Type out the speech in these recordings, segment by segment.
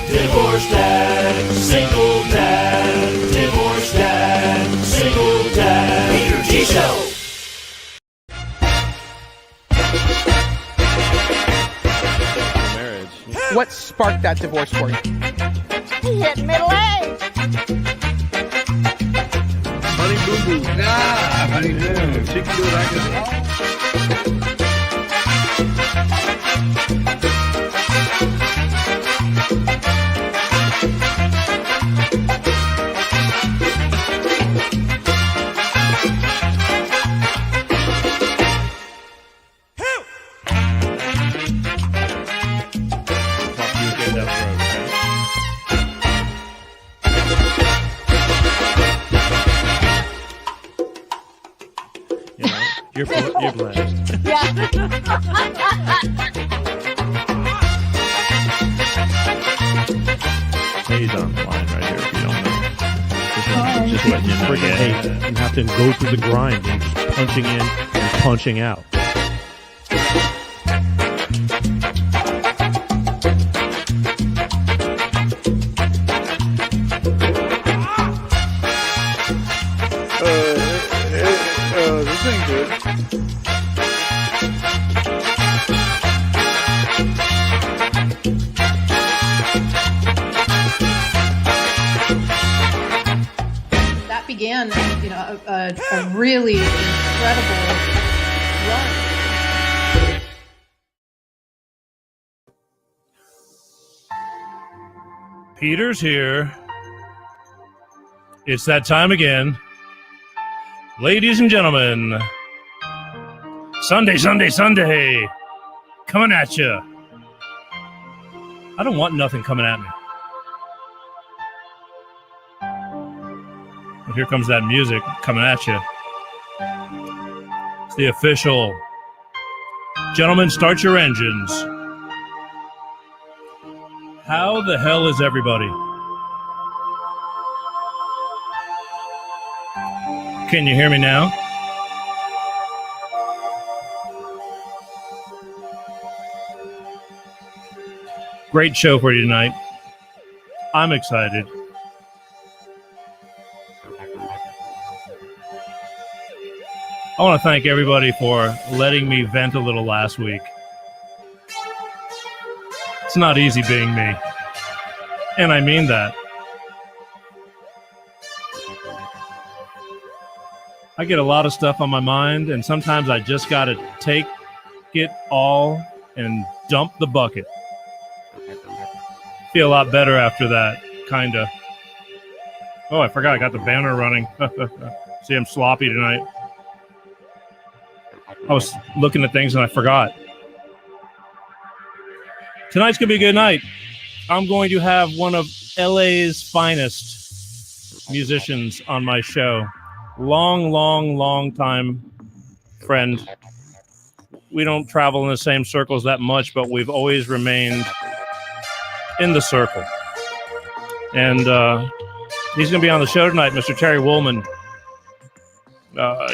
Divorce dad, single dad, divorce dad, single dad, Peter G Show. Marriage. What sparked that divorce for you? He hit middle age. Honey boo boo. Nah, honey boo boo. She can do it, I can. You're blessed. Yeah. He's on the line right here if you don't know. Just letting you know. Hey, you have to go through the grind and just punching in and punching out. This ain't good. That began, a really incredible run. Peter's here. It's that time again. Ladies and gentlemen, Sunday, coming at you. I don't want nothing coming at me. But here comes that music coming at you. It's the official. Gentlemen, start your engines. How the hell is everybody? Can you hear me now? Great show for you tonight. I'm excited. I want to thank everybody for letting me vent a little last week. It's not easy being me. And I mean that. I get a lot of stuff on my mind, and sometimes I just got to take it all and dump the bucket. Feel a lot better after that, kind of. Oh, I forgot I got the banner running. See, I'm sloppy tonight. I was looking at things and I forgot. Tonight's going to be a good night. I'm going to have one of LA's finest musicians on my show. Long time friend. We don't travel in the same circles that much, but we've always remained in the circle. And he's going to be on the show tonight, Mr. Terry Wollman.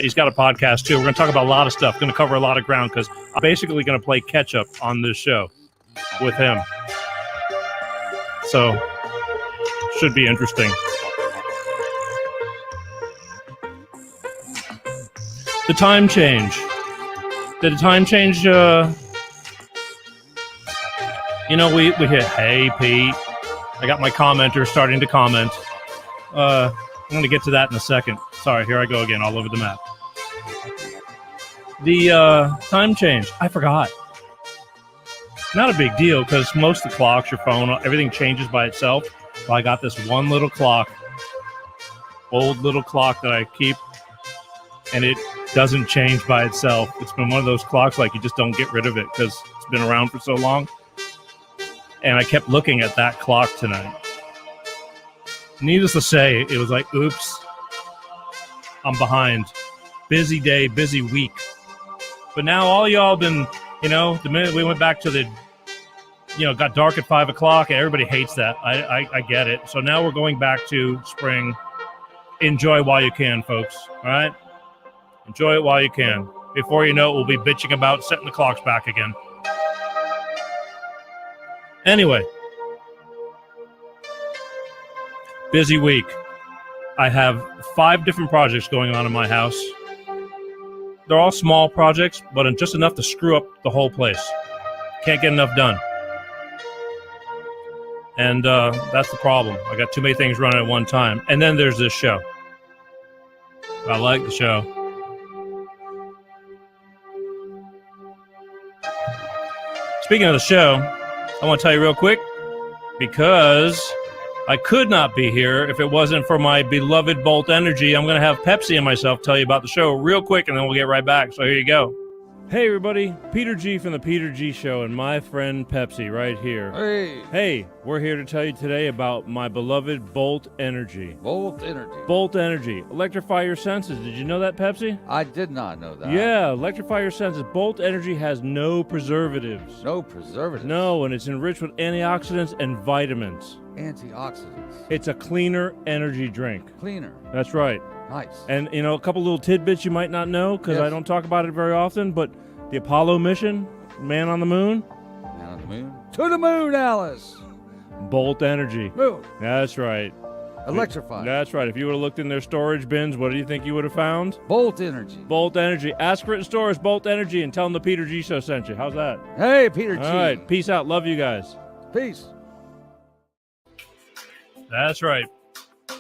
He's got a podcast, too. We're going to talk about a lot of stuff. Going to cover a lot of ground because I'm basically going to play catch-up on this show with him. So, should be interesting. The time change. Did the time change? We hit, hey, Pete. I got my commenter starting to comment. I'm going to get to that in a second. Sorry, here I go again, all over the map. The time change. I forgot. Not a big deal because most of the clocks, your phone, everything changes by itself. So I got this one little clock, old little clock that I keep and it doesn't change by itself. It's been one of those clocks like you just don't get rid of it because it's been around for so long. And I kept looking at that clock tonight. Needless to say, it was like, oops, I'm behind. Busy day, busy week. But now all y'all been, the minute we went back to the, got dark at 5 o'clock, everybody hates that. I get it. So now we're going back to spring. Enjoy while you can, folks. All right? Enjoy it while you can. Before you know it, we'll be bitching about setting the clocks back again. Anyway. Busy week. I have 5 different projects going on in my house. They're all small projects, but just enough to screw up the whole place. Can't get enough done. And that's the problem. I got too many things running at one time. And then there's this show. I like the show. Speaking of the show, I want to tell you real quick, because I could not be here if it wasn't for my beloved Bolt Energy. I'm going to have Pepsi and myself tell you about the show real quick, and then we'll get right back. So here you go. Hey, everybody. Peter G from the Peter G Show and my friend Pepsi right here. Hey, we're here to tell you today about my beloved Bolt Energy. Bolt Energy. Bolt Energy. Electrify your senses. Did you know that, Pepsi? I did not know that. Yeah, electrify your senses. Bolt Energy has no preservatives. No preservatives? No, and it's enriched with antioxidants and vitamins. Antioxidants. It's a cleaner energy drink. Cleaner. That's right. Nice. And, a couple little tidbits you might not know, because Yes. I don't talk about it very often, but the Apollo mission, man on the moon. Man on the moon. To the moon, Alice. Bolt Energy. Moon. That's right. Electrified. That's right. If you would have looked in their storage bins, what do you think you would have found? Bolt Energy. Bolt Energy. Ask for it in stores, Bolt Energy, and tell them the Peter G Show sent you. How's that? Hey, Peter G. All right. Peace out. Love you guys. Peace. That's right.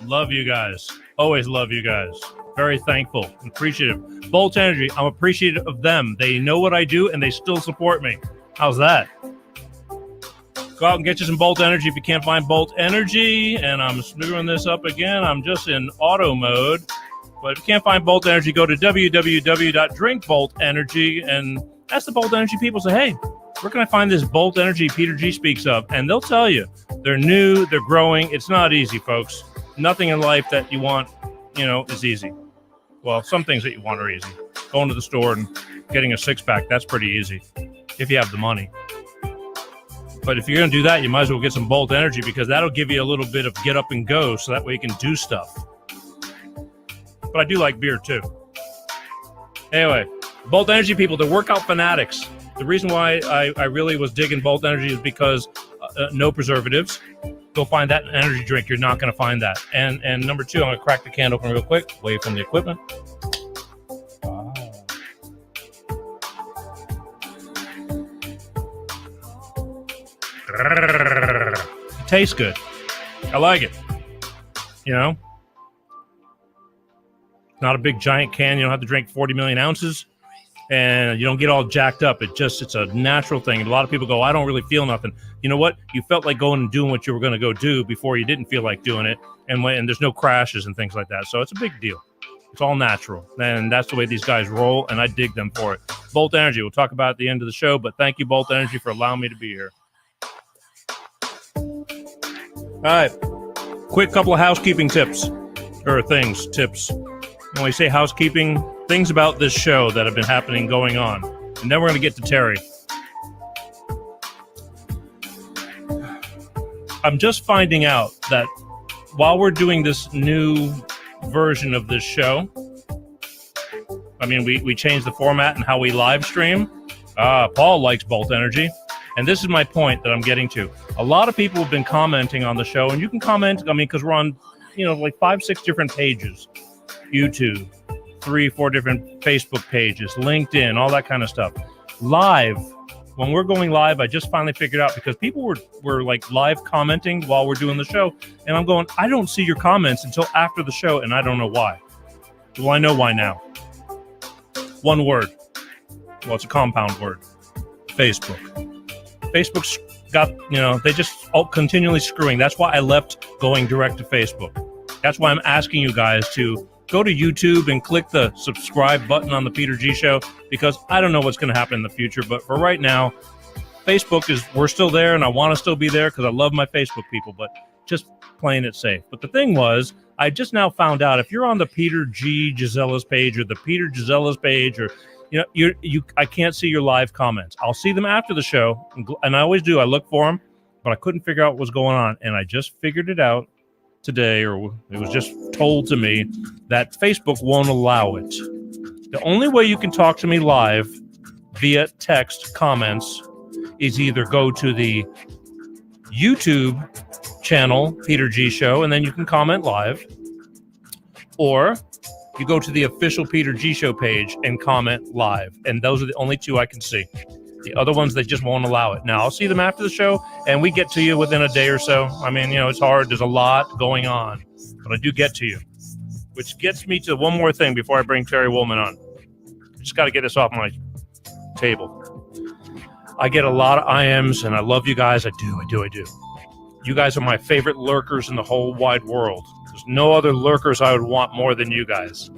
Love you guys. Always love you guys. Very thankful, appreciative. Bolt Energy, I'm appreciative of them. They know what I do, and they still support me. How's that? Go out and get you some Bolt Energy if you can't find Bolt Energy. And I'm screwing this up again. I'm just in auto mode. But if you can't find Bolt Energy, go to www.drinkboltenergy and ask the Bolt Energy people. Say, hey, where can I find this Bolt Energy Peter G speaks of? And they'll tell you. They're new. They're growing. It's not easy, folks. Nothing in life that you want, is easy. Well, some things that you want are easy. Going to the store and getting a six-pack, that's pretty easy if you have the money. But if you're going to do that, you might as well get some Bolt Energy, because that'll give you a little bit of get up and go, so that way you can do stuff. But I do like beer, too. Anyway, Bolt Energy people, the workout fanatics. The reason why I really was digging Bolt Energy is because no preservatives. Go find that in an energy drink. You're not going to find that. And number 2, I'm going to crack the can open real quick, away from the equipment. It tastes good. I like it. Not a big giant can. You don't have to drink 40 million ounces. And you don't get all jacked up. It's a natural thing. And a lot of people go, I don't really feel nothing. You know what? You felt like going and doing what you were going to go do before you didn't feel like doing it. And there's no crashes and things like that. So it's a big deal. It's all natural. And that's the way these guys roll. And I dig them for it. Bolt Energy. We'll talk about it at the end of the show. But thank you, Bolt Energy, for allowing me to be here. All right. Quick couple of housekeeping tips. Tips. When we say housekeeping, things about this show that have been happening, going on. And then we're going to get to Terry. I'm just finding out that while we're doing this new version of this show, we changed the format and how we live stream. Paul likes Bolt Energy. And this is my point that I'm getting to. A lot of people have been commenting on the show, and you can comment, because we're on, like 5-6 different pages. YouTube, 3-4 different Facebook pages, LinkedIn, all that kind of stuff. Live, when we're going live, I just finally figured out, because people were like live commenting while we're doing the show, and I'm going, I don't see your comments until after the show, and I don't know why. Well, I know why now. One word. Well, it's a compound word. Facebook. Facebook's got, they just continually screwing. That's why I left going direct to Facebook. That's why I'm asking you guys to go to YouTube and click the subscribe button on the Peter G Show, because I don't know what's going to happen in the future. But for right now, we're still there, and I want to still be there because I love my Facebook people, but just playing it safe. But the thing was, I just now found out if you're on the Peter G Gisella's page or the Peter Gisella's page, or I can't see your live comments. I'll see them after the show, and I always do. I look for them, but I couldn't figure out what was going on, and I just figured it out today, or it was just told to me that Facebook won't allow it. The only way you can talk to me live via text comments is either go to the YouTube channel, Peter G Show, and then you can comment live, or you go to the official Peter G Show page and comment live. And those are the only two I can see. The other ones, they just won't allow it. Now, I'll see them after the show, and we get to you within a day or so. I mean, it's hard. There's a lot going on, but I do get to you, which gets me to one more thing before I bring Terry Wollman on. Just got to get this off my table. I get a lot of IMs, and I love you guys. I do. You guys are my favorite lurkers in the whole wide world. There's no other lurkers I would want more than you guys.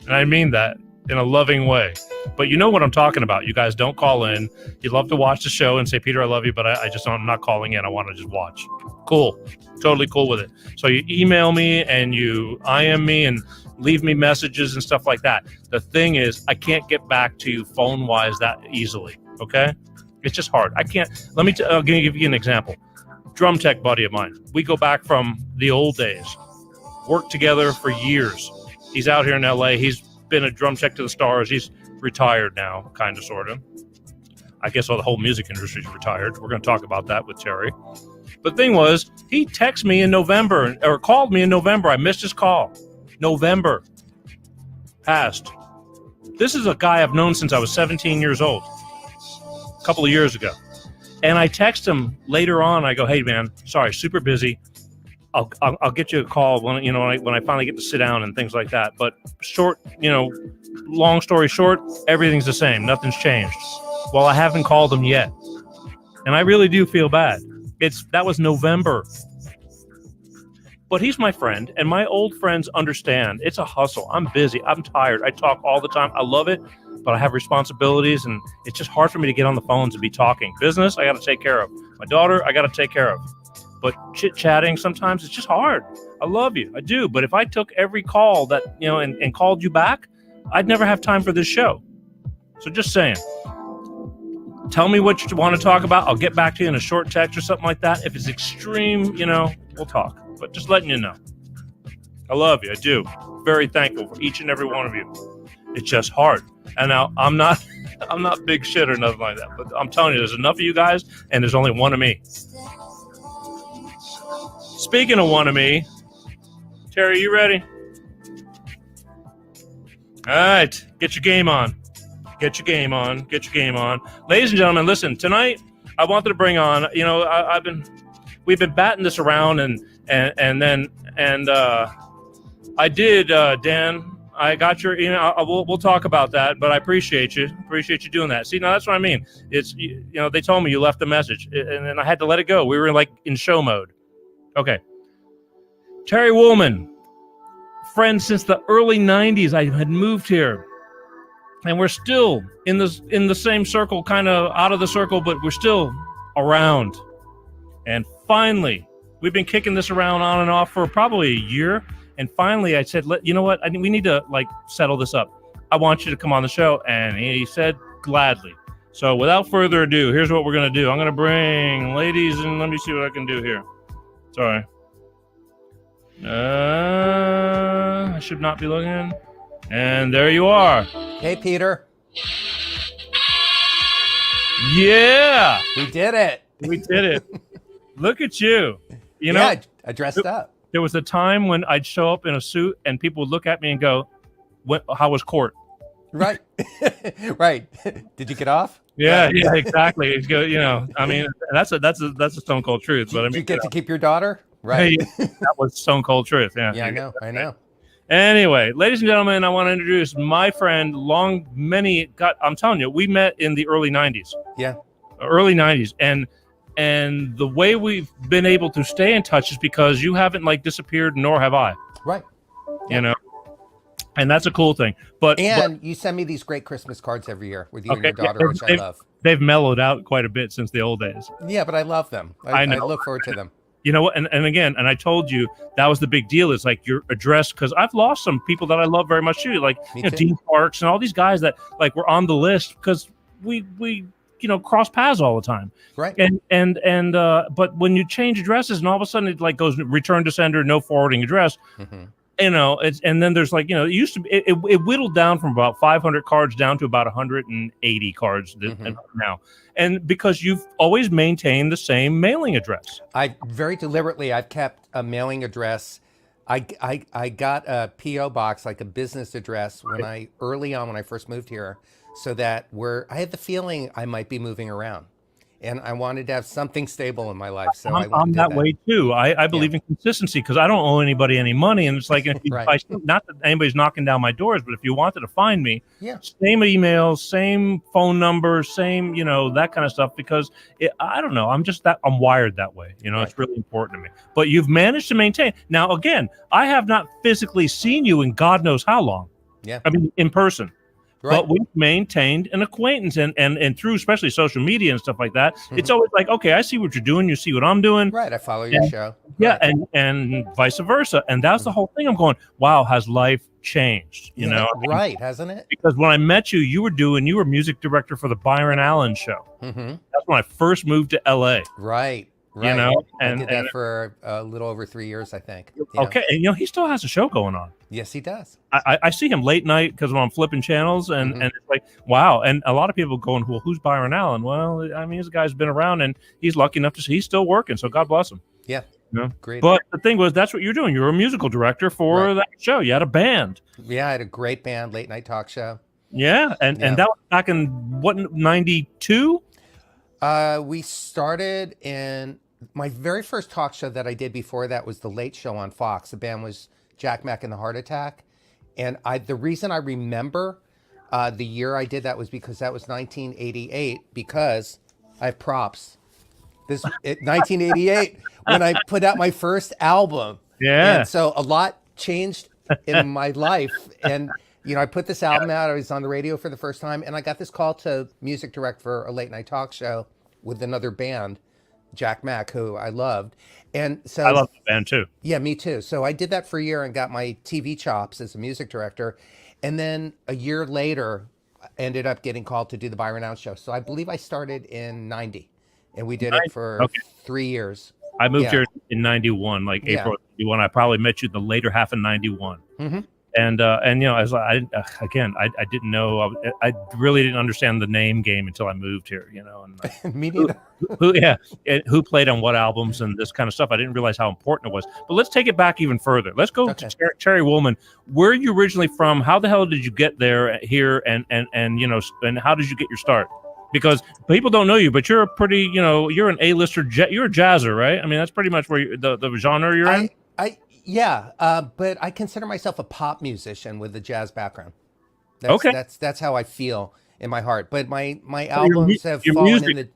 And I mean that in a loving way. But you know what I'm talking about. You guys don't call in. You love to watch the show and say, Peter, I love you, but I'm not calling in. I want to just watch. Cool. Totally cool with it. So you email me and you IM me and leave me messages and stuff like that. The thing is, I can't get back to you phone-wise that easily. Okay? It's just hard. I can't. I'll give you an example. Drum tech buddy of mine. We go back from the old days. Worked together for years. He's out here in LA. He's been a drum tech to the stars. He's retired now, kind of, sort of. I guess all the whole music industry's retired. We're going to talk about that with Terry. But the thing was, he texted me in November, or called me in November. I missed his call. November passed. This is a guy I've known since I was 17 years old. A couple of years ago. And I text him later on. I go, hey, man, sorry, super busy. I'll get you a call when I finally get to sit down and things like that. But long story short, everything's the same. Nothing's changed. Well, I haven't called him yet. And I really do feel bad. That was November. But he's my friend, and my old friends understand. It's a hustle. I'm busy. I'm tired. I talk all the time. I love it, but I have responsibilities, and it's just hard for me to get on the phones and be talking. Business, I got to take care of. My daughter, I got to take care of. But chit-chatting sometimes, it's just hard. I love you. I do. But if I took every call that, and called you back, I'd never have time for this show. So just saying. Tell me what you want to talk about. I'll get back to you in a short text or something like that. If it's extreme, we'll talk. But just letting you know. I love you. I do. Very thankful for each and every one of you. It's just hard. And now I'm not big shit or nothing like that. But I'm telling you, there's enough of you guys, and there's only one of me. Speaking of one of me, Terry, you ready? All right. Get your game on. Get your game on. Get your game on. Ladies and gentlemen, listen, tonight I wanted to bring on, we've been batting this around and I did, Dan, I got your email. We'll talk about that, but I appreciate you doing that. See, now that's what I mean. It's, they told me you left a message and then I had to let it go. We were in show mode. Okay. Terry Wollman, friend since the early 90s. I had moved here. And we're still in the same circle, kind of out of the circle, but we're still around. And finally, we've been kicking this around on and off for probably a year. And finally, I said, you know what? We need to settle this up. I want you to come on the show. And he said, gladly. So without further ado, here's what we're going to do. I'm going to bring ladies, and let me see what I can do here. Sorry. I should not be looking. And there you are. Hey, Peter. Yeah. We did it. We did it. Look at you. Yeah, I dressed up. There was a time when I'd show up in a suit and people would look at me and go, how was court? Right. Right. Did you get off? Yeah, yeah, exactly. It's good, I mean, that's a stone cold truth. But Did you get to keep your daughter? Right. Hey, that was stone cold truth. Yeah. Yeah, I know. Anyway, ladies and gentlemen, I want to introduce my friend. I'm telling you, we met in the early 90s. Yeah. Early 90s. And the way we've been able to stay in touch is because you haven't disappeared, nor have I. Right. you know, and that's a cool thing. But you send me these great Christmas cards every year with you and your daughter, which I love. They've mellowed out quite a bit since the old days. Yeah, but I love them. I look forward to them. You know what? And again, and I told you that was the big deal. Is like your address, because I've lost some people that I love very much too, like Dean Parks and all these guys that like were on the list because we cross paths all the time. Right. And but when you change addresses and all of a sudden it like goes return to sender, no forwarding address. Mm-hmm. You know, and then there's like, it used to it whittled down from about 500 cards down to about 180 cards now. And because you've always maintained the same mailing address. I've kept a mailing address. I got a P.O. box, like a business address when I first moved here, so that I had the feeling I might be moving around. And I wanted to have something stable in my life. So I'm that way too. I believe in consistency because I don't owe anybody any money. And it's like, not that anybody's knocking down my doors, but if you wanted to find me, same email, same phone number, same, that kind of stuff, because I don't know. I'm wired that way. It's really important to me. But you've managed to maintain. Now, again, I have not physically seen you in God knows how long. Yeah. I mean, in person. Right. But we've maintained an acquaintance and through especially social media and stuff like that. Mm-hmm. It's always like, okay, I see what you're doing. You see what I'm doing. Right. I follow your show. Yeah. Right. And vice versa. And that's the whole thing. I'm going, wow, has life changed? Right. Hasn't it? Because when I met you, you were music director for the Byron Allen show. Mm-hmm. That's when I first moved to LA. Right. Right. I did that for a little over 3 years, I think. Okay. And he still has a show going on. Yes, he does. I see him late night because when I'm flipping channels and it's like, wow. And a lot of people going, well, who's Byron Allen? Well, I mean, this guy's been around and he's lucky enough to see he's still working. So God bless him. Yeah. Great. But the thing was, that's what you're doing. You're a musical director for that show. You had a band. Yeah, I had a great band, late night talk show. Yeah. And that was back in what, 92? We started in my very first talk show that I did before that was The Late Show on Fox. The band was Jack Mack and the Heart Attack. And the reason I remember the year I did that was because that was 1988, because I have props. 1988 when I put out my first album. Yeah. And so a lot changed in my life. And, I put this album out. I was on the radio for the first time. And I got this call to music direct for a late night talk show with another band, Jack Mack, who I loved. And so I love the band too. Yeah, me too. So I did that for a year and got my TV chops as a music director. And then a year later, I ended up getting called to do the Byron Allen show. So I believe I started in 90 and we did it for 3 years. I moved here in 91, like April 91. I probably met you the later half of 91. Mm-hmm. And I was like, I didn't know. I really didn't understand the name game until I moved here. And me neither. Who played on what albums and this kind of stuff. I didn't realize how important it was. But let's take it back even further. Let's go to Terry Wollman. Where are you originally from? How the hell did you get here? And how did you get your start? Because people don't know you, but you're a pretty, you're an A-lister. You're a jazzer, right? I mean, that's pretty much where the genre you're in. But I consider myself a pop musician with a jazz background. That's how I feel in my heart. But my albums have fallen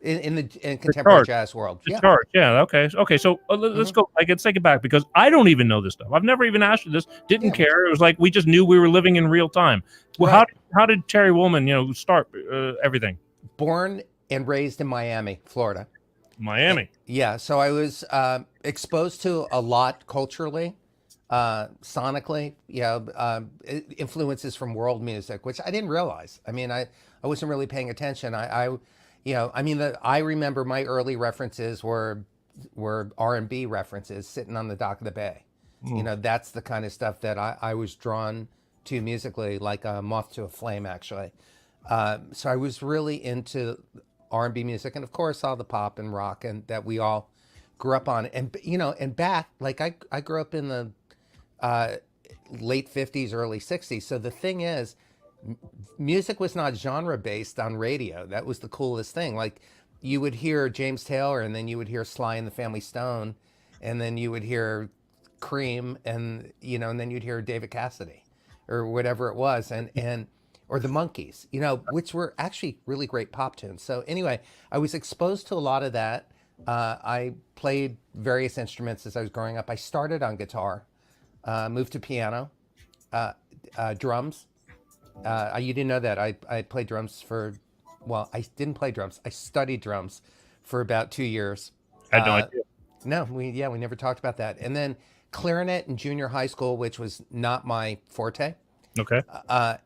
in the in contemporary jazz world. Guitar, okay. So let's go. Let's take it back because I don't even know this stuff. I've never even asked you this. Didn't care. It was like we just knew we were living in real time. Well, how did Terry Wollman, start everything? Born and raised in Miami, Florida. Miami. So I was exposed to a lot culturally, sonically, influences from world music, which I didn't realize. I mean, I wasn't really paying attention. I remember my early references were R&B references, Sitting on the Dock of the Bay. That's the kind of stuff that I was drawn to musically, like a moth to a flame, actually. So I was really into R&B music, and of course all the pop and rock and that we all grew up on. And and back, like I grew up in the late 50s, early 60s. So the thing is, music was not genre based on radio. That was the coolest thing. Like you would hear James Taylor, and then you would hear Sly and the Family Stone, and then you would hear Cream, and and then you'd hear David Cassidy or whatever it was, and or the Monkees, which were actually really great pop tunes. So anyway, I was exposed to a lot of that. I played various instruments as I was growing up. I started on guitar. moved to piano, drums. You didn't know that. I played drums for, well, I didn't play drums. I studied drums for about 2 years. I had no idea. No, we never talked about that. And then clarinet in junior high school, which was not my forte. Okay.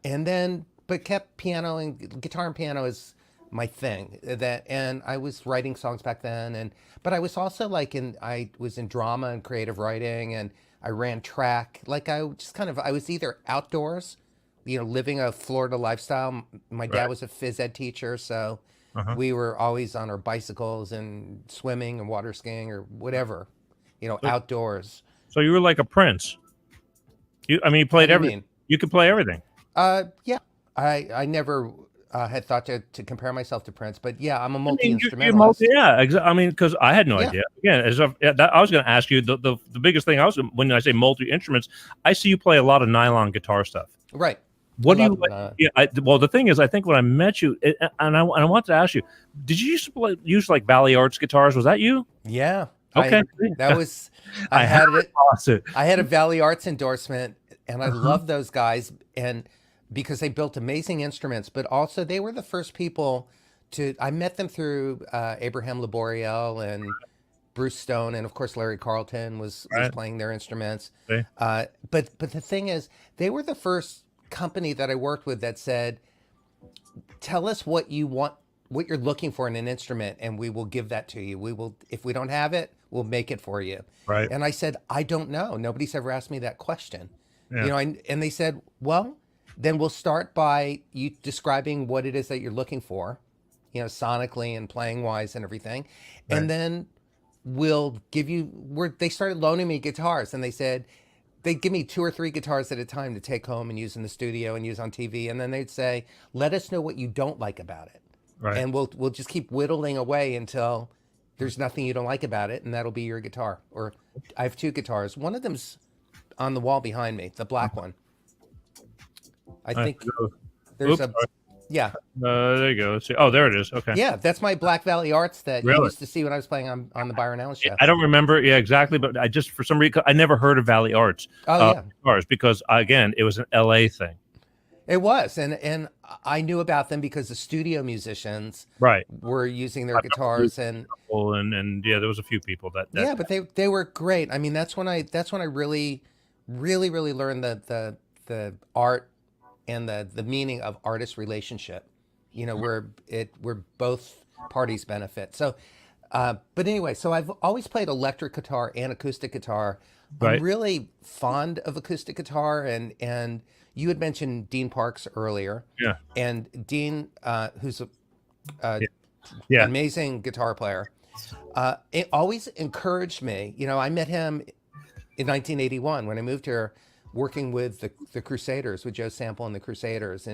And then, but kept piano and guitar and piano is my thing. And I was writing songs back then. But I was also I was in drama and creative writing, and I ran track. I was either outdoors, living a Florida lifestyle. My dad was a phys ed teacher, so we were always on our bicycles and swimming and water skiing or whatever, outdoors. So you were like a prince. You played everything. You could play everything. Yeah. I never had thought to compare myself to Prince, but yeah, I'm a multi-instrumentalist. Because I had no idea. Again, I was going to ask you the biggest thing when I say multi-instruments, I see you play a lot of nylon guitar stuff. Right. What do you like? Well, the thing is, I think when I met you, and I want to ask you, did you use like Valley Arts guitars? Was that you? Yeah. Okay. I had a Valley Arts endorsement, and I love those guys, and because they built amazing instruments, but also they were the first people I met them through Abraham Laboriel and Bruce Stone, and of course Larry Carlton was playing their instruments. Okay. But the thing is, they were the first company that I worked with that said, tell us what you want, what you're looking for in an instrument, and we will give that to you. We will, if we don't have it, we'll make it for you. Right. And I said, I don't know. Nobody's ever asked me that question. Yeah. And they said, well, then we'll start by you describing what it is that you're looking for, sonically and playing wise and everything. Right. And then we'll give you, they started loaning me guitars, and they said, they'd give me 2 or 3 guitars at a time to take home and use in the studio and use on TV. And then they'd say, let us know what you don't like about it. Right. And we'll just keep whittling away until there's nothing you don't like about it. And that'll be your guitar. Or I have 2 guitars. One of them's on the wall behind me, the black one. I think there's yeah. There you go. Let's see. Oh, there it is. Okay. Yeah, that's my Black Valley Arts that Really? you used to see when I was playing on the Byron Allen show. I don't remember. Yeah, exactly. But I just, for some reason, I never heard of Valley Arts. Guitars, because again, it was an LA thing. It was, and I knew about them because the studio musicians were using their guitars, and yeah, there was a few people that yeah, but they were great. I mean, that's when I really learned the art and the meaning of artist relationship, where both parties benefit. So, but anyway, so I've always played electric guitar and acoustic guitar. I'm really fond of acoustic guitar, and you had mentioned Dean Parks earlier. Yeah. And Dean, who's an amazing guitar player, it always encouraged me. I met him in 1981 when I moved here, working with the Crusaders, with Joe Sample and the Crusaders,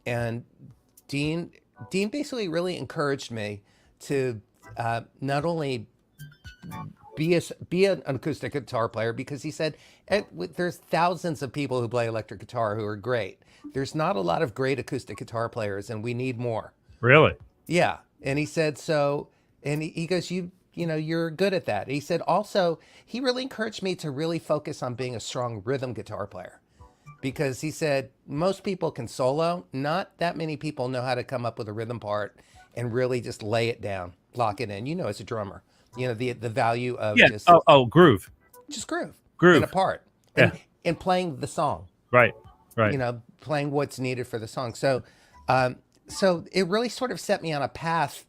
and Dean basically really encouraged me to not only be an acoustic guitar player, because he said there's thousands of people who play electric guitar who are great. There's not a lot of great acoustic guitar players, and we need more. Really? Yeah. And he said so, and he goes, you're good at that. He said also, he really encouraged me to really focus on being a strong rhythm guitar player, because he said most people can solo. Not that many people know how to come up with a rhythm part and really just lay it down, lock it in. As a drummer, the value of just groove, just groove in a part, and playing the song. Right. Playing what's needed for the song. So, so it really sort of set me on a path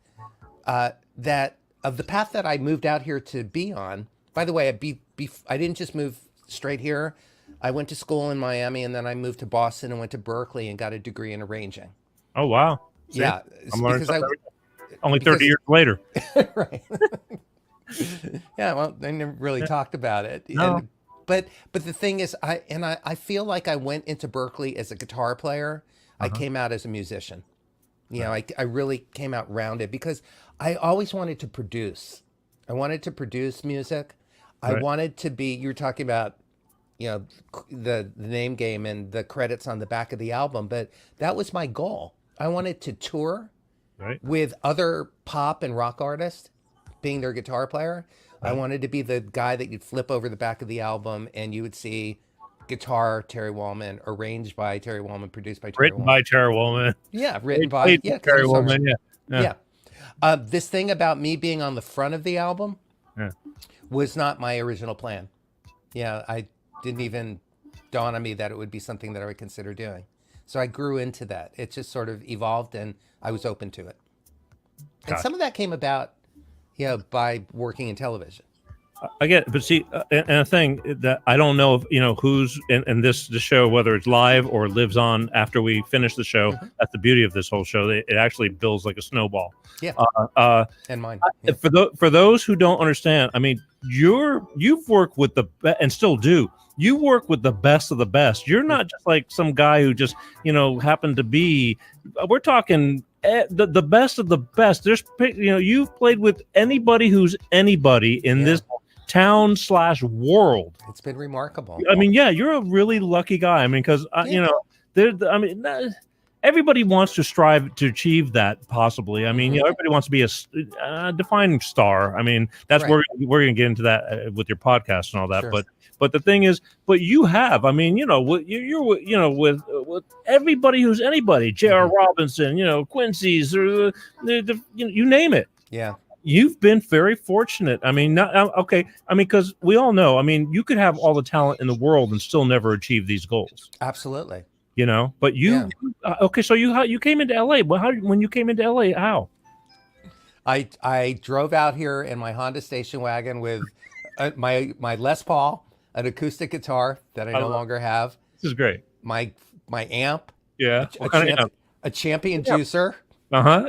the path that I moved out here to be on. By the way, I didn't just move straight here. I went to school in Miami, and then I moved to Boston and went to Berkeley and got a degree in arranging. Oh, wow. See? Yeah. I'm learning only 30 years later. Right. Yeah, well, they never really talked about it. No. But the thing is, I feel like I went into Berkeley as a guitar player. I came out as a musician. I really came out rounded, because I always wanted to produce. I wanted to produce music. I wanted to be, you were talking about, the name game and the credits on the back of the album, but that was my goal. I wanted to tour with other pop and rock artists, being their guitar player. I wanted to be the guy that you'd flip over the back of the album and you would see guitar Terry Wollman, arranged by Terry Wollman, produced by Terry Written Wollman. by Terry Wollman. Yeah, written by Played yeah, Terry 'cause I'm Wollman. sorry. Yeah. This thing about me being on the front of the album Yeah. was not my original plan. Yeah, I didn't even dawn on me that it would be something that I would consider doing. So I grew into that. It just sort of evolved, and I was open to it. And Gotcha. some of that came about, by working in television. I get it, but see, and a thing that I don't know if who's in this the show, whether it's live or lives on after we finish the show. Mm-hmm. That's the beauty of this whole show. It actually builds like a snowball. Yeah. And mine. For those who don't understand, I mean, you've worked with and still do. You work with the best of the best. You're not just like some guy who just happened to be. We're talking the best of the best. There's you've played with anybody who's anybody in this town/world. It's been remarkable. I mean, yeah, you're a really lucky guy. I mean, because everybody wants to strive to achieve that. Possibly, I mean, everybody wants to be a defining star. I mean, that's Right. we're going to get into that with your podcast and all that. Sure. But the thing is, you have. I mean, you're with everybody who's anybody. J.R. Robinson, Quincy's, or you name it. Yeah. You've been very fortunate. I mean, okay. I mean, because we all know. I mean, you could have all the talent in the world and still never achieve these goals. Absolutely. But you, okay. So you came into LA. Well, when you came into LA, how? I drove out here in my Honda station wagon with my Les Paul, an acoustic guitar that I no longer have. This is great. My amp. Yeah. A Champion juicer.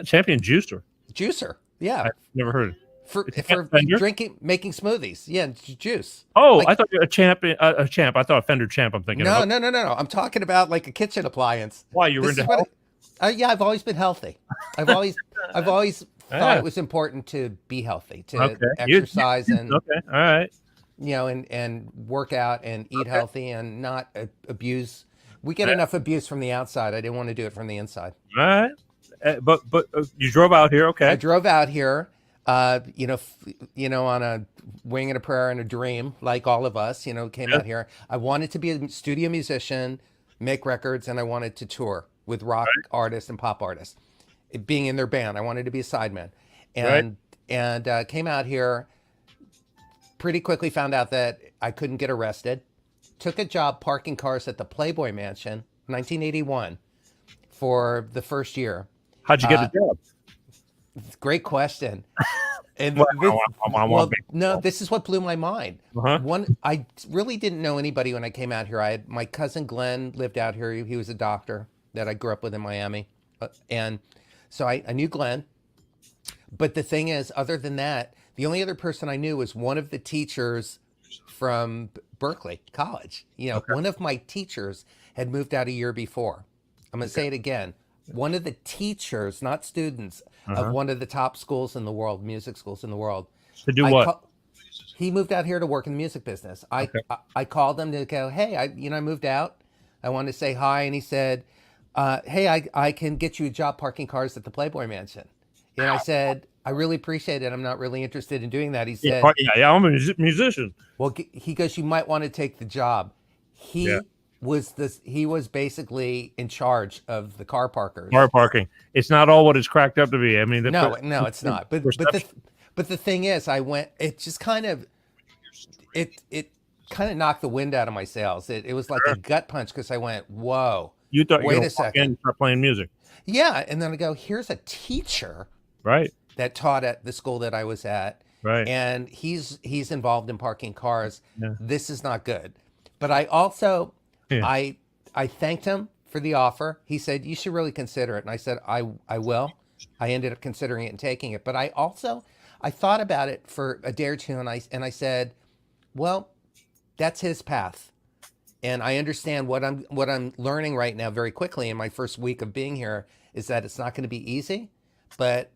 Champion juicer. Juicer. Yeah. I've never heard it. For Fender? making smoothies. Yeah, juice. Oh, I thought you were a champ. A champ. I thought a Fender champ. I'm thinking. No. I'm talking about like a kitchen appliance. Why you were into health? Yeah, I've always been healthy. I've always thought it was important to be healthy, to exercise and all right. And work out and eat healthy and not abuse. We get enough abuse from the outside. I didn't want to do it from the inside. All right. But you drove out here, okay? I drove out here, on a wing and a prayer and a dream, like all of us. Came out here. I wanted to be a studio musician, make records, and I wanted to tour with rock artists and pop artists. Being in their band, I wanted to be a sideman, and came out here. Pretty quickly found out that I couldn't get arrested. Took a job parking cars at the Playboy Mansion, 1981, for the first year. How'd you get the job? Great question. And this is what blew my mind. I really didn't know anybody when I came out here. I had my cousin Glenn lived out here. He was a doctor that I grew up with in Miami, and so I knew Glenn. But the thing is, other than that, the only other person I knew was one of the teachers from Berkeley College. One of my teachers had moved out a year before. I'm going to say it again. One of the teachers, not students, of one of the top schools in the world, music schools in the world. To do what? He moved out here to work in the music business. I called him to go, hey, I moved out. I wanted to say hi. And he said, hey, I can get you a job parking cars at the Playboy Mansion. And I said, I really appreciate it. I'm not really interested in doing that. He said, I'm a musician. Well, he goes, you might want to take the job. He was basically in charge of the car parkers. Car parking. It's not all what it's cracked up to be. I mean, no, it's not. But the thing is, I went. It just kind of knocked the wind out of my sails. It was like a gut punch because I went, whoa. You thought wait you were a second, start playing music. Yeah, and then I go, here's a teacher, right, that taught at the school that I was at, right, and he's involved in parking cars. Yeah. This is not good. But I also, I thanked him for the offer. He said, you should really consider it. And I said, I will. I ended up considering it and taking it. But I thought about it for a day or two, and I said, well, that's his path. And I understand what I'm learning right now very quickly in my first week of being here is that it's not going to be easy, but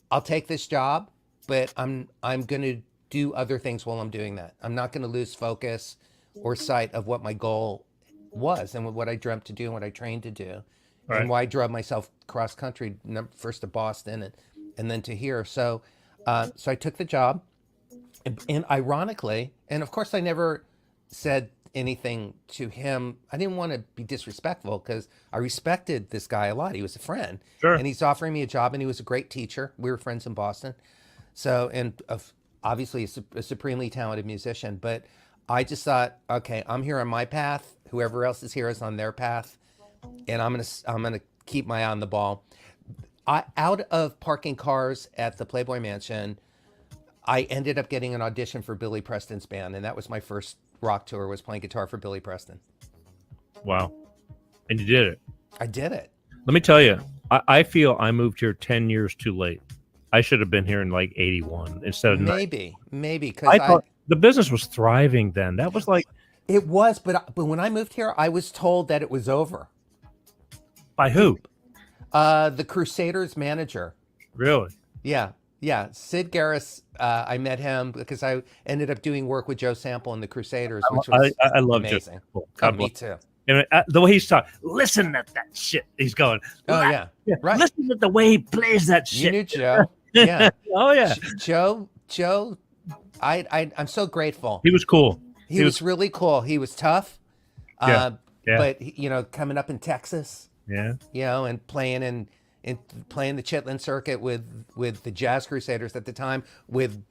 I'll take this job, but I'm going to do other things while I'm doing that. I'm not going to lose focus or sight of what my goal was and what I dreamt to do and what I trained to do, and why I drove myself cross country, first to Boston and then to here. So I took the job. And ironically, and of course I never said anything to him. I didn't want to be disrespectful because I respected this guy a lot. He was a friend. Sure. And he's offering me a job, and he was a great teacher. We were friends in Boston. So, and obviously a supremely talented musician. But I just thought, okay, I'm here on my path. Whoever else is here is on their path. And I'm gonna keep my eye on the ball. Out of parking cars at the Playboy Mansion, I ended up getting an audition for Billy Preston's band, and that was my first rock tour, was playing guitar for Billy Preston. Wow. And you did it. I did it. Let me tell you, I feel I moved here 10 years too late. I should have been here in like 81 instead of maybe, because I thought the business was thriving then. That was like... It was, but when I moved here, I was told that it was over. By who? The Crusaders manager. Really? Yeah. Sid Garris, I met him because I ended up doing work with Joe Sample and the Crusaders, which was I love amazing. Joe. Oh, me too. And the way he's talking, listen at that shit. He's going, oh, yeah. Right. Listen to the way he plays that shit. You knew Joe. Yeah. Oh, yeah. Joe, I'm so grateful. He was cool. He was really cool. He was tough. Yeah. But, coming up in Texas. Yeah. And playing playing the Chitlin circuit with the Jazz Crusaders at the time, with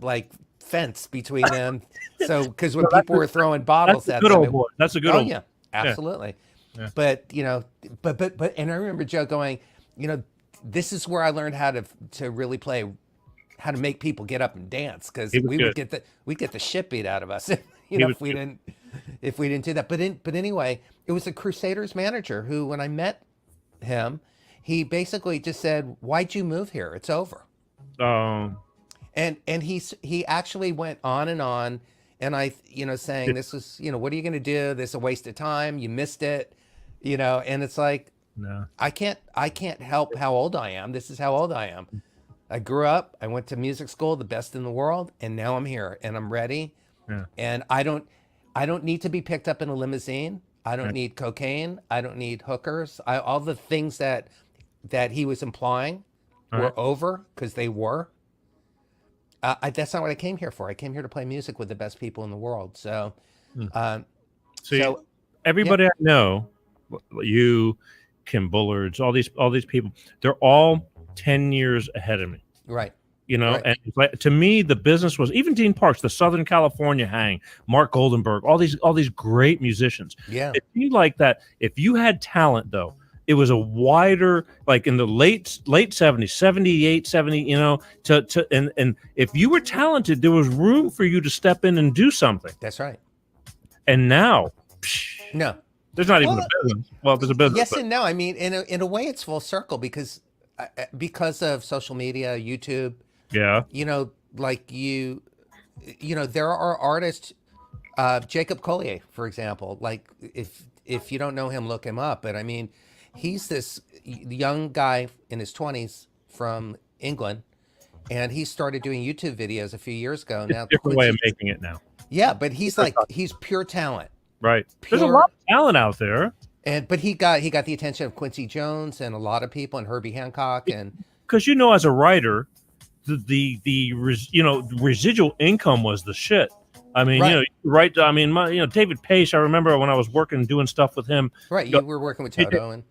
like fence between them. So because when people were throwing bottles at them, that's a good old boy. Yeah, absolutely. Yeah. But and I remember Joe going, this is where I learned how to really play, how to make people get up and dance, because we'd get the shit beat out of us if we didn't do that. But anyway, it was a Crusaders manager who, when I met him, he basically just said, "Why'd you move here? It's over." And he actually went on, and I saying, "This is what are you going to do? This is a waste of time. You missed it." And it's like, no, I can't help how old I am. This is how old I am. I grew up, I went to music school, the best in the world, and now I'm here and I'm ready. Yeah. And I don't need to be picked up in a limousine. I don't need cocaine. I don't need hookers. All the things that he was implying were over, because they were. That's not what I came here for. I came here to play music with the best people in the world. So, so everybody I know, you, Kim Bullards, all these people, they're all 10 years ahead of me. Right. And it's like, to me, the business was, even Dean Parks, the Southern California Hang, Mark Goldenberg, all these great musicians. Yeah. It seemed like that if you had talent, though, it was a wider, like in the late 70s, 78, 70, and if you were talented, there was room for you to step in and do something. That's right. And now, no. There's not even a business. Well, there's a business. Yes and no. I mean, in a way, it's full circle because of social media, YouTube. Yeah. There are artists, Jacob Collier, for example. Like, if you don't know him, look him up. But I mean, he's this young guy in his 20s from England, and he started doing YouTube videos a few years ago. Now, different way of making it now. Yeah, but he's pure talent. Right. There's a lot of talent out there. But he got the attention of Quincy Jones and a lot of people, and Herbie Hancock, and because as a writer, the residual income was the shit. I mean, right. I mean, David Pace. I remember when I was doing stuff with him. Right, you were working with Toto, and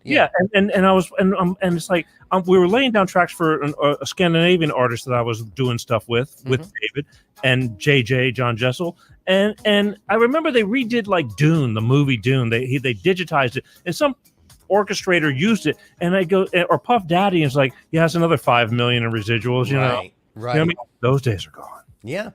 and I was, and it's like we were laying down tracks for a Scandinavian artist that I was doing stuff with David and JJ John Jessel, and I remember they redid like Dune, the movie Dune. They digitized it, and some orchestrator used it, and I go, or Puff Daddy is like, yeah, it's another $5 million in residuals. Right. What I mean? Those days are gone. Yeah.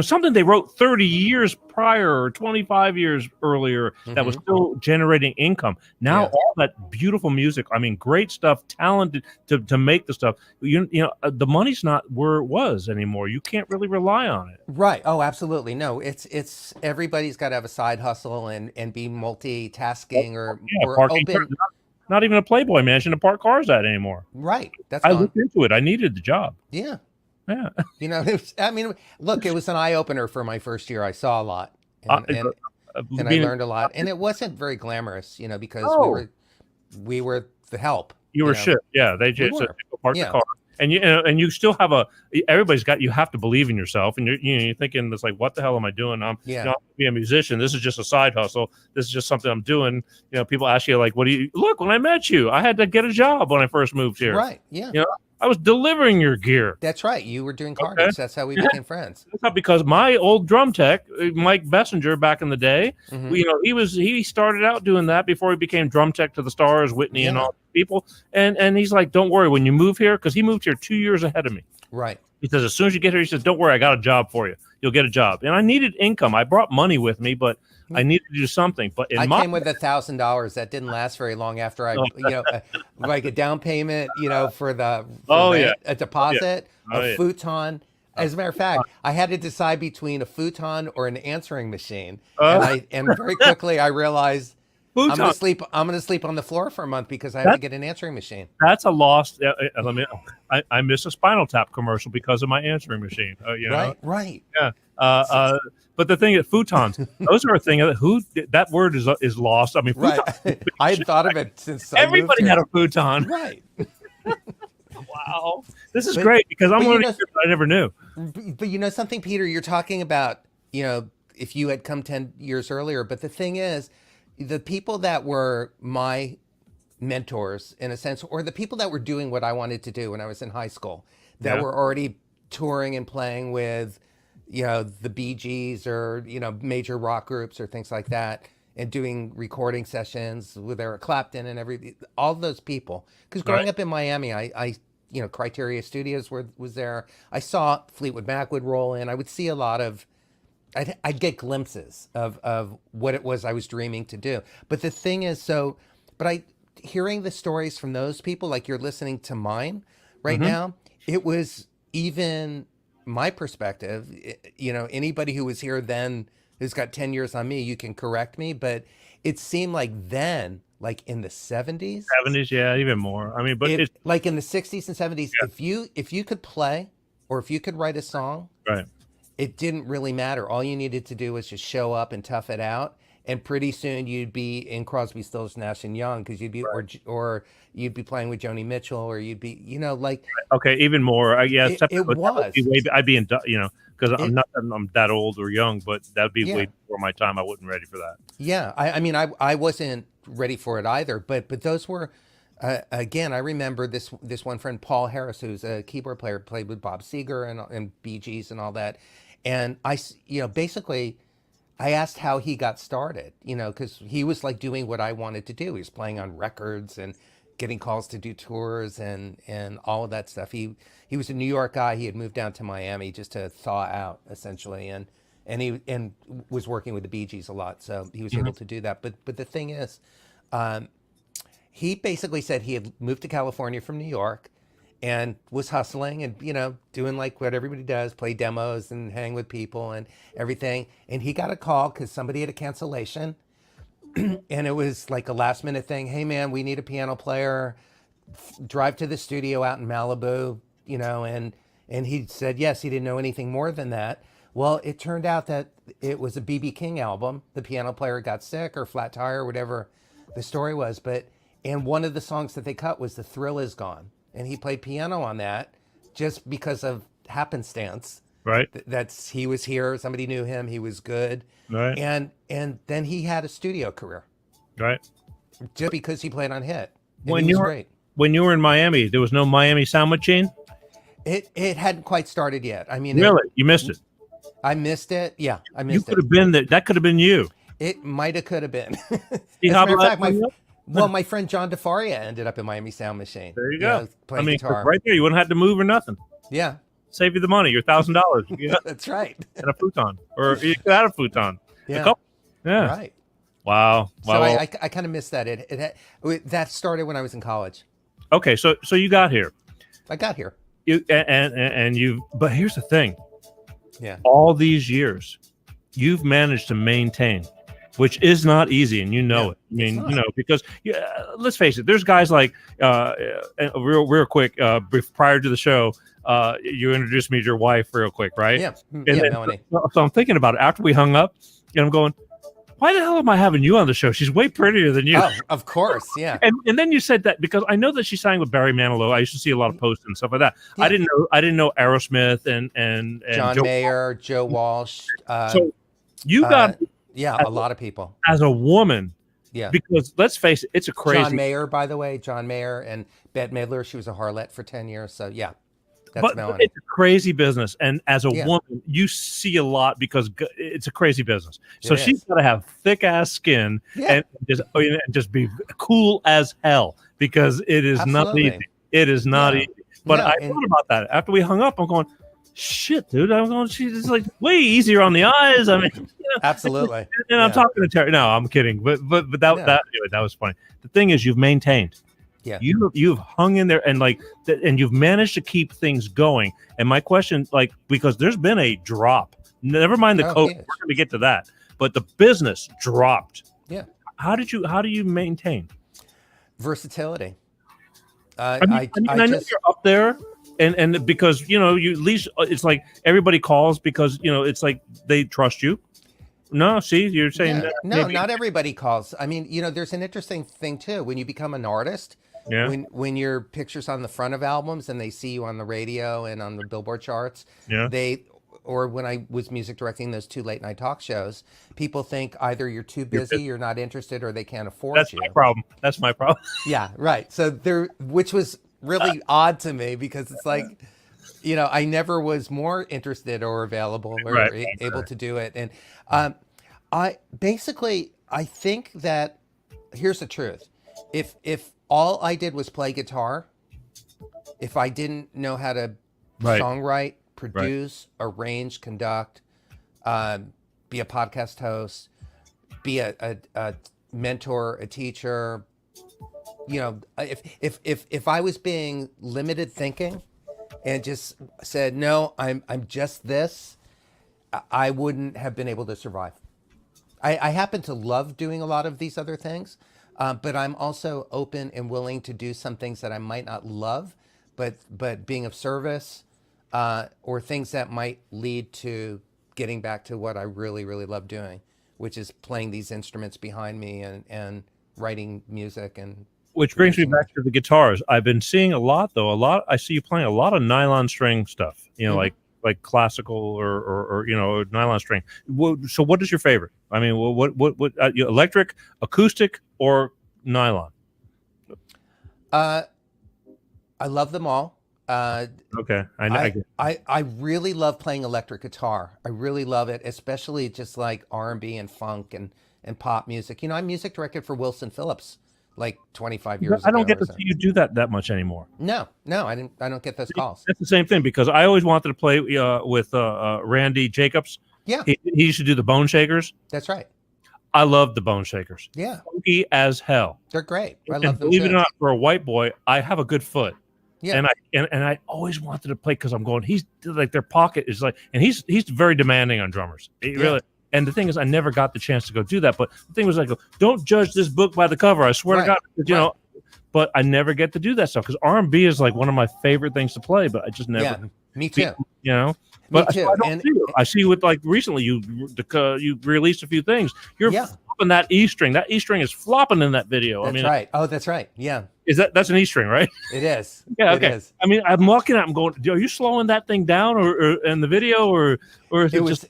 Something they wrote 30 years prior or 25 years earlier that was still generating income. Now all that beautiful music, I mean, great stuff, talented to make the stuff. The money's not where it was anymore. You can't really rely on it. Right. Oh, absolutely. No, it's everybody's got to have a side hustle and be multitasking or open. Not even a Playboy Mansion to park cars at anymore. Right. I looked into it. I needed the job. Yeah. Yeah. Look, it was an eye opener for my first year. I saw a lot, and I learned a lot, and it wasn't very glamorous, because we were the help. You were shit. Yeah, they just parked the car. and you still have everybody's got, you have to believe in yourself, and you're thinking it's like, what the hell am I doing? I'm be a musician. This is just a side hustle. This is just something I'm doing. People ask you like, what do you look? When I met you, I had to get a job when I first moved here. Right. Yeah. I was delivering your gear. That's right. You were doing car gigs. That's how we became friends. That's not because my old drum tech, Mike Bessinger, back in the day, he started out doing that before he became drum tech to the Stars, Whitney, and all the people. And he's like, don't worry when you move here, because he moved here 2 years ahead of me. Right. Because as soon as you get here, he says, don't worry, I got a job for you. You'll get a job. And I needed income. I brought money with me, but I needed to do something. But I came with $1,000 that didn't last very long after I, like a down payment, for the a deposit, a futon. As a matter of fact, I had to decide between a futon or an answering machine, and very quickly I realized I'm gonna sleep on the floor for a month because I have to get an answering machine. That's a lost. I missed a Spinal Tap commercial because of my answering machine. Right. Yeah. But the thing is, futons, those are a thing that word is lost. I mean, right. I had thought of it since everybody had a futon. Right. Wow. This is great because I'm learning stuff I never knew. But something, Peter, you're talking about, if you had come 10 years earlier, but the thing is, the people that were my mentors in a sense, or the people that were doing what I wanted to do when I was in high school, that were already touring and playing with, the Bee Gees or, major rock groups or things like that, and doing recording sessions with Eric Clapton and all those people. Because growing up in Miami, I Criteria Studios was there. I saw Fleetwood Mac would roll in. I would see a lot of, I'd get glimpses of what it was I was dreaming to do. But the thing is, hearing the stories from those people, like you're listening to mine right now, it was even my perspective. Anybody who was here then who's got 10 years on me, you can correct me, but it seemed like then, like in the 70s. 70s, yeah, even more. I mean, but it's like in the 60s and 70s, if you could play or if you could write a song, right, it didn't really matter. All you needed to do was just show up and tough it out. And pretty soon you'd be in Crosby, Stills, Nash and Young, because you'd be, or you'd be playing with Joni Mitchell, or you'd be, like. Okay, even more. It was. I'd be in, because I'm that old or young, but that'd be way before my time. I wasn't ready for that. Yeah, I wasn't ready for it either. But those were, again, I remember this one friend, Paul Harris, who's a keyboard player, played with Bob Seger and Bee Gees and all that. And I, basically, I asked how he got started, because he was like doing what I wanted to do. He was playing on records and getting calls to do tours and all of that stuff. He was a New York guy. He had moved down to Miami just to thaw out, essentially, and he was working with the Bee Gees a lot, so he was able to do that. But the thing is, he basically said he had moved to California from New York and was hustling and, doing like what everybody does, play demos and hang with people and everything. And he got a call because somebody had a cancellation. And it was like a last minute thing. Hey, man, we need a piano player. Drive to the studio out in Malibu, and he said yes. He didn't know anything more than that. Well, it turned out that it was a B.B. King album. The piano player got sick or flat tire, whatever the story was. And one of the songs that they cut was The Thrill Is Gone. And he played piano on that just because of happenstance. Right. He was here. Somebody knew him. He was good. Right. And then he had a studio career. Right. Just because he played on hit. When you were in Miami, there was no Miami Sound Machine? It hadn't quite started yet. I mean, really? You missed it? I missed it. Yeah, I missed it. You could have been that could have been you. It might have could have been. As a matter matter of fact, my friend John DeFaria ended up in Miami Sound Machine. There you go. Playing guitar. Right there, you wouldn't have to move or nothing. Yeah. Save you the money, your $1,000. That's right. And a futon, or you could add a futon. Yeah. Yeah. Right. Wow. So I kind of missed that. That started when I was in college. Okay, so you got here. I got here. But here's the thing. Yeah. All these years, you've managed to maintain, which is not easy, and it. I mean, because let's face it, there's guys like real quick prior to the show, you introduced me to your wife real quick, right? Yeah. Melanie. So I'm thinking about it after we hung up, and I'm going, why the hell am I having you on the show? She's way prettier than you. Oh, of course, yeah. And then you said that because I know that she sang with Barry Manilow. I used to see a lot of posts and stuff like that. Yeah. I didn't know Aerosmith and John Joe Mayer, Joe Walsh. So you got a lot of people. as a woman. Yeah. Because let's face it, it's a crazy. John Mayer, by the way, John Mayer and Bette Midler. She was a harlot for 10 years. So yeah, that's but it's a crazy business, and as a Yeah. woman, you see a lot because it's a crazy business. So It she's is. got to have thick ass skin Yeah. and just be cool as hell because it is not Absolutely. easy. It is not Yeah. easy. But No, I and- thought about that after we hung up. I'm going, shit, dude. I'm going. She's like way easier on the eyes. I mean, Absolutely. And I'm Yeah. talking to Terry. No, I'm kidding. But that Yeah. anyway, that was funny. The thing is, you've maintained. Yeah. You've hung in there and and you've managed to keep things going. And my question, because there's been a drop. Never mind the Oh, COVID. huge. We're going to get to that. But the business dropped. Yeah. How do you maintain? Versatility. I know you're up there, and because you at least it's like everybody calls because it's like they trust you. No, see, you're saying Yeah. that No, maybe- not everybody calls. I mean, there's an interesting thing too. When you become an artist, Yeah. when your picture's on the front of albums and they see you on the radio and on the Billboard charts, Yeah. or when I was music directing those 2 late night talk shows, people think either you're too busy, you're not interested, or they can't afford That's you. my problem. That's my problem. Yeah, right. So which was really odd to me because it's like, I never was more interested or available or Right. able to do it. And I think that here's the truth. If all I did was play guitar, if I didn't know how to Right. songwrite, produce, arrange, conduct, be a podcast host, be a mentor, a teacher, if I was being limited thinking and just said, no, I'm just this, I wouldn't have been able to survive. I happen to love doing a lot of these other things, but I'm also open and willing to do some things that I might not love, but being of service, or things that might lead to getting back to what I really, really love doing, which is playing these instruments behind me and writing music. And Which brings me back to the guitars. I've been seeing a lot. I see you playing a lot of nylon string stuff. Like classical or nylon string. So what is your favorite? I mean, what electric, acoustic, or nylon? I love them all. Okay, I get. I really love playing electric guitar. I really love it, especially just like R&B and funk and pop music. I music directed for Wilson Phillips like 25 years ago. I don't get or to so. see you do that much anymore. No, I don't get those calls. That's the same thing because I always wanted to play with Randy Jacobs. Yeah, He used to do the Bone Shakers. that's right. I love the Bone Shakers. Yeah, Funky as hell. they're great. I And love them believe it too. or not, for a white boy, I have a good foot. Yeah. And I always wanted to play because I'm going. He's like their pocket is like, and he's very demanding on drummers. He really. And the thing is, I never got the chance to go do that. But the thing was, like, don't judge this book by the cover. I swear to God, But I never get to do that stuff because R&B is like one of my favorite things to play. But I just never. Yeah, me too. But Me too. I don't And- see it. I see with like recently you released a few things. You're Yeah. flopping that E string. That E string is flopping in that video. That's right. Oh, that's right. Yeah, That's an E string, right? it is. Yeah, It okay. is. I mean, I'm looking at him going, are you slowing that thing down or in the video or is It just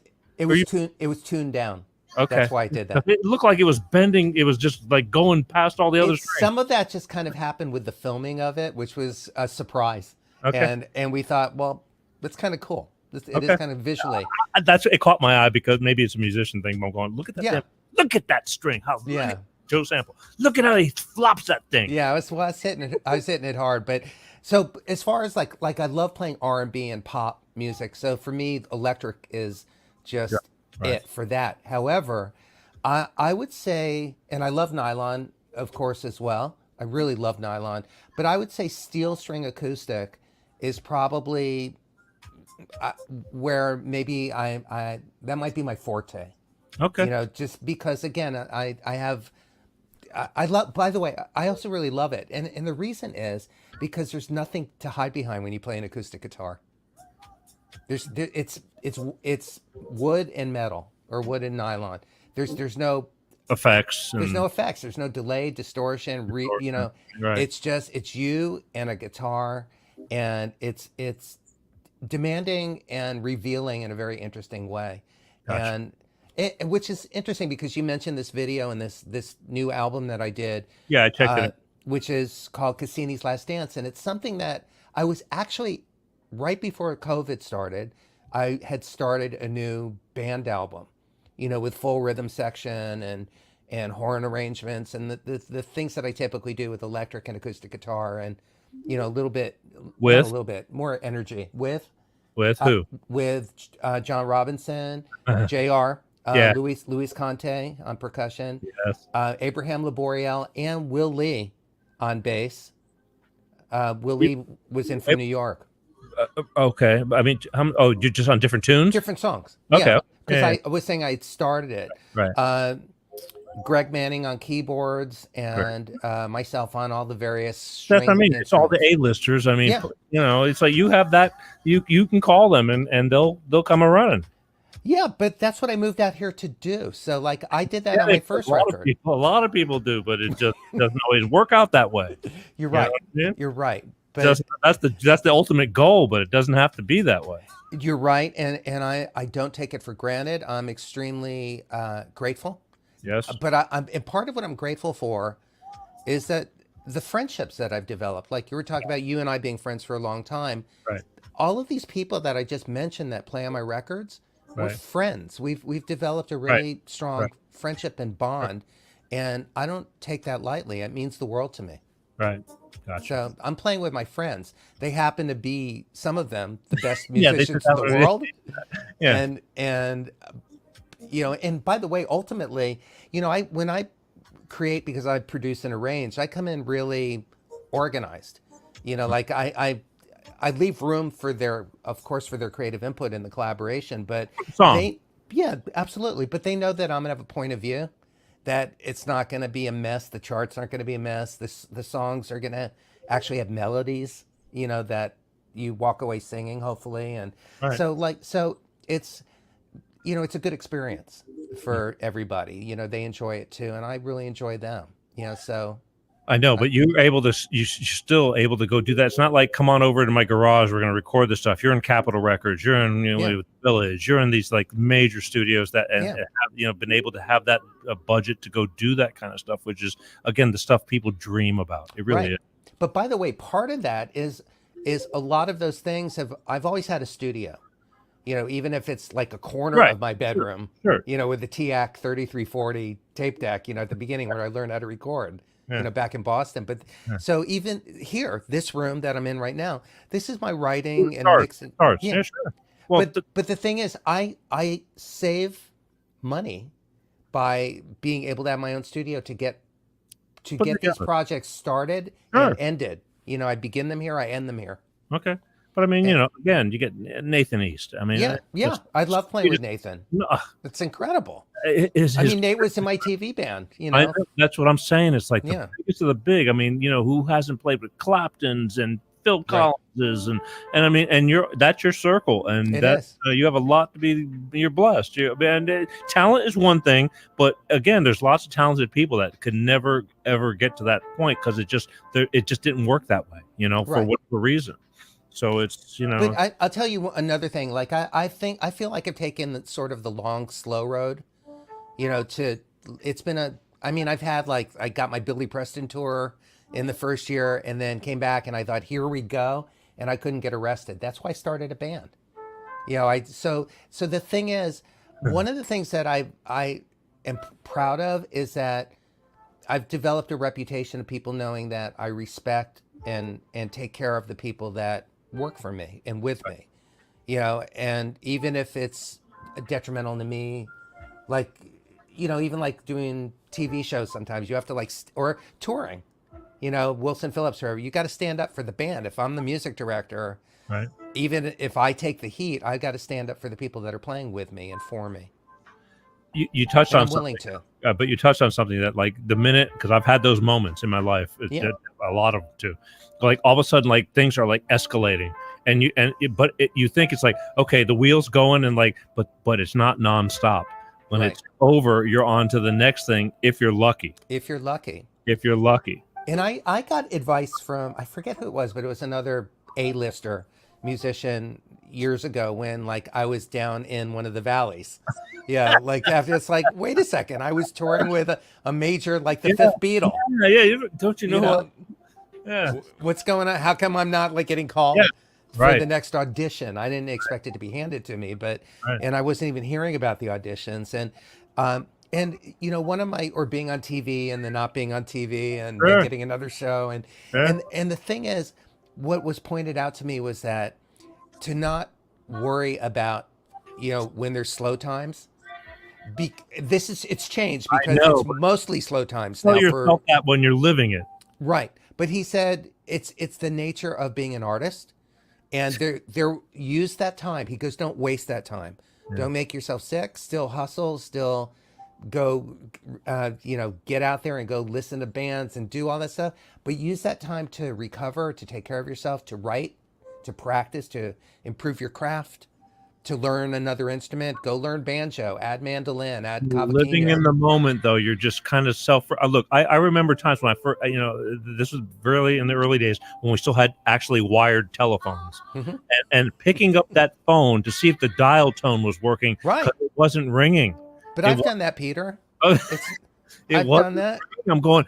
was tuned down. okay? That's why I did that. It looked like it was bending. It was just like going past all the other strings. Some of that just kind of happened with the filming of it, which was a surprise. Okay. And we thought, well, that's kind of cool. It is Okay. kind of visually. It caught my eye because maybe it's a musician thing. But I'm going, look at that. Yeah. Look at that string. How Yeah. Joe Sample. Look at how he flops that thing. Yeah, I was hitting it hard. But so as far as like I love playing R&B and pop music. So for me, electric is just it for that. However, I would say, and I love nylon, of course, as well. I really love nylon, but I would say steel string acoustic is probably where maybe I that might be my forte. Okay. Just because again, I love, by the way, I also really love it. And the reason is because there's nothing to hide behind when you play an acoustic guitar. It's wood and metal or wood and nylon. There's no effects. There's no effects. There's no delay, distortion. Right. It's you and a guitar, and it's demanding and revealing in a very interesting way. Gotcha. And which is interesting because you mentioned this video and this new album that I did. Yeah, I checked it. Which is called Cassini's Last Dance, and it's something that I was actually right before COVID started. I had started a new band album, with full rhythm section and horn arrangements and the things that I typically do with electric and acoustic guitar and a little bit more energy with who? With John Robinson, Jr. Yeah. Luis Conte on percussion, Yes. Abraham Laboriel, and Will Lee on bass. Will Lee was in from New York. Okay. I mean, you're just on different tunes? Different songs. Okay. Yeah, because Yeah. I was saying I started it. Right. Greg Manning on keyboards and myself on all the various That's, I mean, string it's all the instruments. A-listers. I mean, Yeah. it's like you have that, you can call them and they'll come a running. Yeah, but that's what I moved out here to do. So like I did that on my first record. A lot of people do, but it just doesn't always work out that way. You're right. know what I mean? You're right. But That's the ultimate goal, but it doesn't have to be that way. you're right, and I don't take it for granted. I'm extremely grateful. Yes. But and part of what I'm grateful for is that the friendships that I've developed, like you were talking about, you and I being friends for a long time. Right. All of these people that I just mentioned that play on my records, we're Right. friends. We've developed a really strong Right. friendship and bond, and I don't take that lightly. It means the world to me. Right. Gotcha. So I'm playing with my friends. They happen to be, some of them, the best Yeah, they musicians just in the happen to be- world. Yeah. And and by the way, ultimately, when I create, because I produce and arrange, I come in really organized. Like I leave room for their creative input in the collaboration, but Song. yeah, absolutely. But they know that I'm gonna have a point of view, that it's not gonna be a mess. The charts aren't gonna be a mess. The songs are gonna actually have melodies, that you walk away singing, hopefully. And Right. so it's, it's a good experience for everybody. They enjoy it too, and I really enjoy them. So I know, but you're still able to go do that. It's not like, come on over to my garage, we're going to record this stuff. You're in Capitol Records, you're in Village, you're in these like major studios that have been able to have that budget to go do that kind of stuff, which is, again, the stuff people dream about. It really is. But by the way, part of that is a lot of those things I've always had a studio. Even if it's like a corner of my bedroom, Sure. With the TAC 3340 tape deck, at the beginning where I learned how to record, back in Boston. But so even here, this room that I'm in right now, this is my writing and mixing. Yeah, sure. Well, But the thing is, I save money by being able to have my own studio to get these projects started and ended. I begin them here, I end them here. Okay. But I mean, again, you get Nathan East. I mean, I love playing with Nathan. It's incredible. Nate was in my TV band. I know, that's what I'm saying. It's like Yeah. the biggest of the big. I mean, who hasn't played with Claptons and Phil Collinses and I mean, and that's your circle, and It that's is. you have a lot to be. You're blessed. Talent is one thing, but again, there's lots of talented people that could never ever get to that point because it just didn't work that way. For whatever reason. So it's But I'll tell you another thing. Like I feel like I've taken sort of the long, slow road. It's been I've had I got my Billy Preston tour in the first year and then came back and I thought, here we go. And I couldn't get arrested. That's why I started a band. So the thing is, one of the things that I am proud of is that I've developed a reputation of people knowing that I respect and take care of the people that work for me and with me, and even if it's detrimental to me, even like doing TV shows, sometimes you have to or touring, Wilson Phillips, or whoever, you got to stand up for the band. If I'm the music director, right. Even if I take the heat, I got to stand up for the people that are playing with me and for me. You touched And on I'm willing something, to. but you touched on something that the minute, because I've had those moments in my life, a lot of them too. All of a sudden, things are escalating, and you think it's okay, the wheel's going, and but it's not nonstop. When Right. it's over, you're on to the next thing if you're lucky. If you're lucky. If you're lucky. And I got advice from, I forget who it was, but it was another A-lister musician years ago when like I was down in one of the valleys. Yeah, like after it's like, wait a second, I was touring with a major, like the Fifth Beatle. Yeah. Don't you know, what? Yeah. What's going on? How come I'm not like getting called for right. the next audition? I didn't expect it to be handed to me, but and I wasn't even hearing about the auditions. And you know, one of my, or being on TV and then not being on TV and then getting another show and the thing is, what was pointed out to me was that to not worry about, you know, when there's slow times. It's changed because it's mostly slow times now. Tell yourself that when you're living it. Right. But he said it's the nature of being an artist, and they're use that time. He goes, don't waste that time. Yeah. Don't make yourself sick. Still hustle. Still go, you know, get out there and go listen to bands and do all that stuff. But use that time to recover, to take care of yourself, to write, to practice, to improve your craft, to learn another instrument. Go learn banjo, add mandolin, add cavaquinho. Living in the moment, though, you're just kind of look, I remember times when I first, you know, this was really in the early days when we still had actually wired telephones, and picking up that phone to see if the dial tone was working. Right. It wasn't ringing. But I've done that, Peter. I've done that. I'm going,